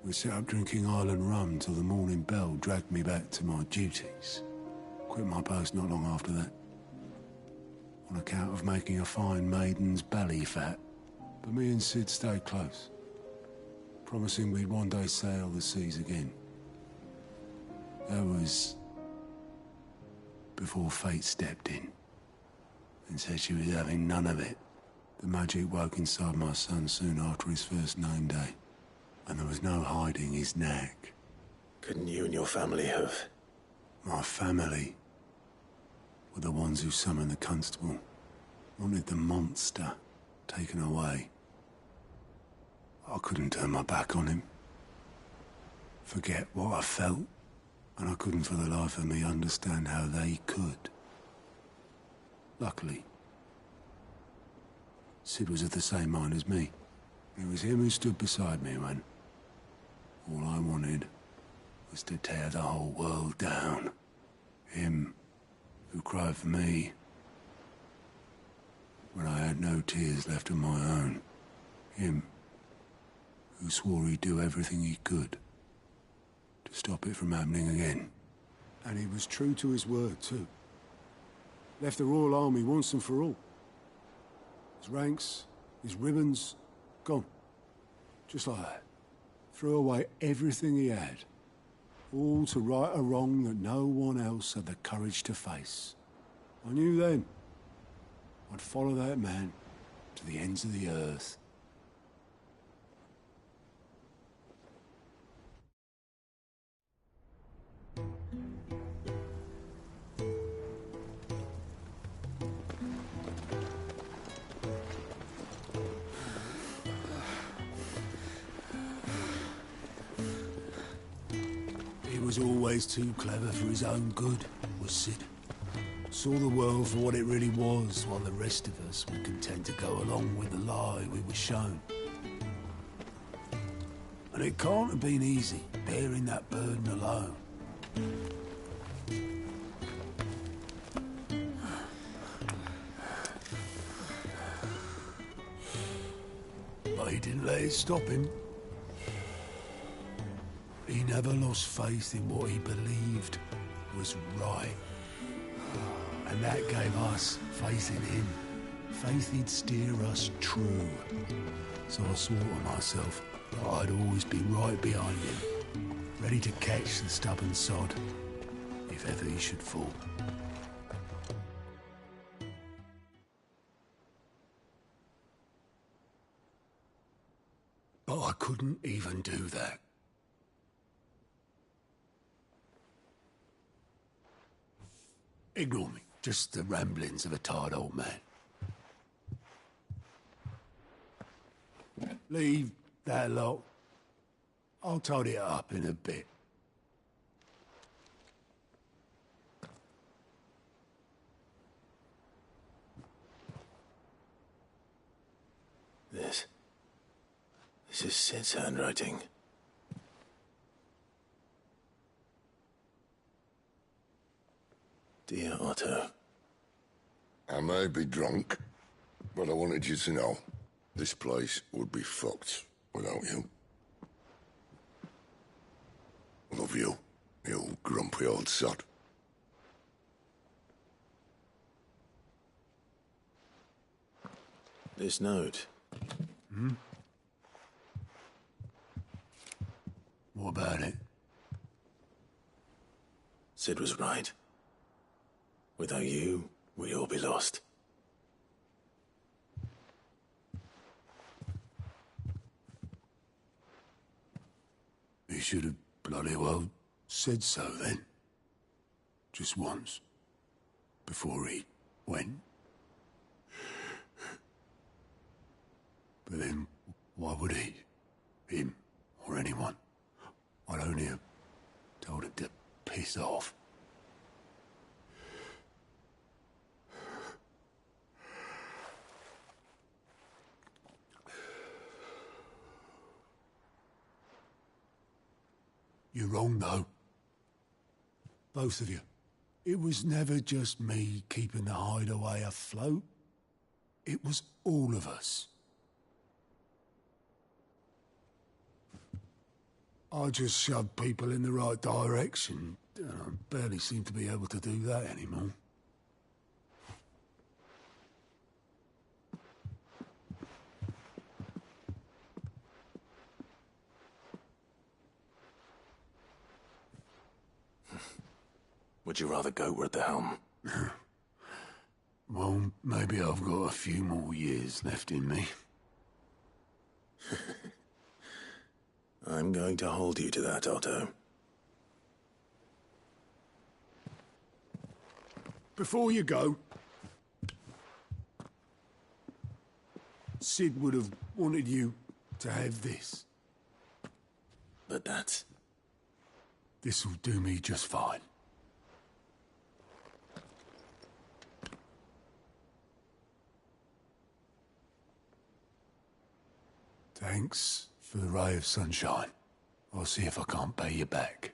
we sat up drinking island rum till the morning bell dragged me back to my duties. Quit my post not long after that, on account of making a fine maiden's belly fat. But me and Sid stayed close, promising we'd one day sail the seas again. That was before fate stepped in and said she was having none of it. The magic woke inside my son soon after his first name day, and there was no hiding his knack. Couldn't you and your family have... My family were the ones who summoned the constable, wanted the monster taken away. I couldn't turn my back on him, forget what I felt, and I couldn't for the life of me understand how they could. Luckily, Sid was of the same mind as me. It was him who stood beside me when all I wanted was to tear the whole world down. Him who cried for me when I had no tears left of my own. Him who swore he'd do everything he could to stop it from happening again. And he was true to his word, too. Left the Royal Army once and for all. His ranks, his ribbons, gone. Just like that. Threw away everything he had. All to right a wrong that no one else had the courage to face. I knew then I'd follow that man to the ends of the earth. He was always too clever for his own good, was Sid. Saw the world for what it really was, while the rest of us were content to go along with the lie we were shown. And it can't have been easy, bearing that burden alone. But he didn't let it stop him. He never lost faith in what he believed was right. And that gave us faith in him. Faith he'd steer us true. So I swore to myself that I'd always be right behind him, ready to catch the stubborn sod, if ever he should fall. But I couldn't even do that. Ignore me. Just the ramblings of a tired old man. Leave that lot. I'll tidy it up in a bit. This is Sid's handwriting. Dear Otto. I may be drunk, but I wanted you to know this place would be fucked without you. Love you, you grumpy old sod. This note. Hmm? What about it? Sid was right. Without you, we'd all be lost. He should have bloody well said so then. Just once. Before he went. But then, why would he? Him, or anyone? I'd only have told him to piss off. You're wrong, though. Both of you. It was never just me keeping the hideaway afloat. It was all of us. I just shoved people in the right direction. I barely seem to be able to do that anymore. Would you rather goat at the helm? Well, maybe I've got a few more years left in me. I'm going to hold you to that, Otto. Before you go, Sid would have wanted you to have this. But that's... This'll do me just fine. Thanks for the ray of sunshine. I'll see if I can't pay you back.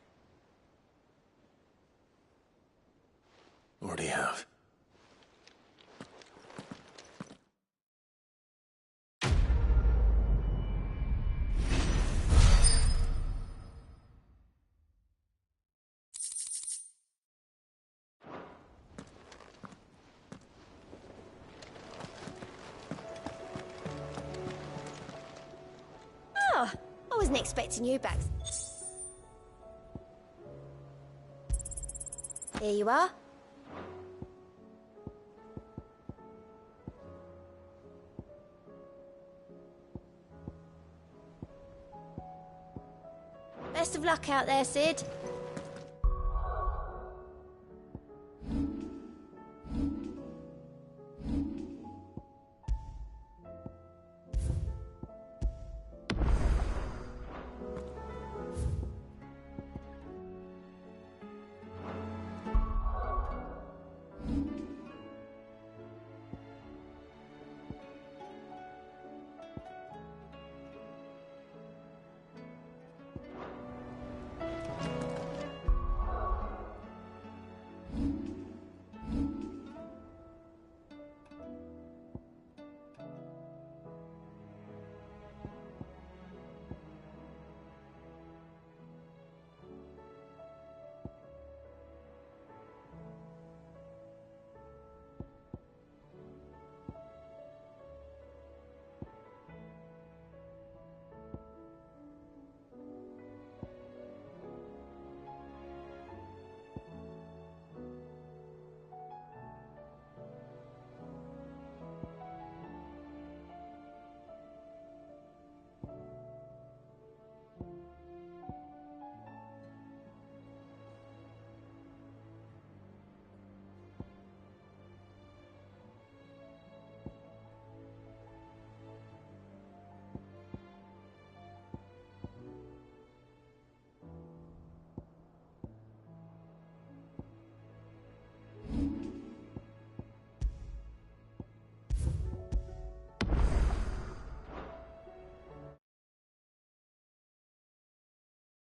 Already have. Oh, I wasn't expecting you back. Here you are. Best of luck out there, Sid.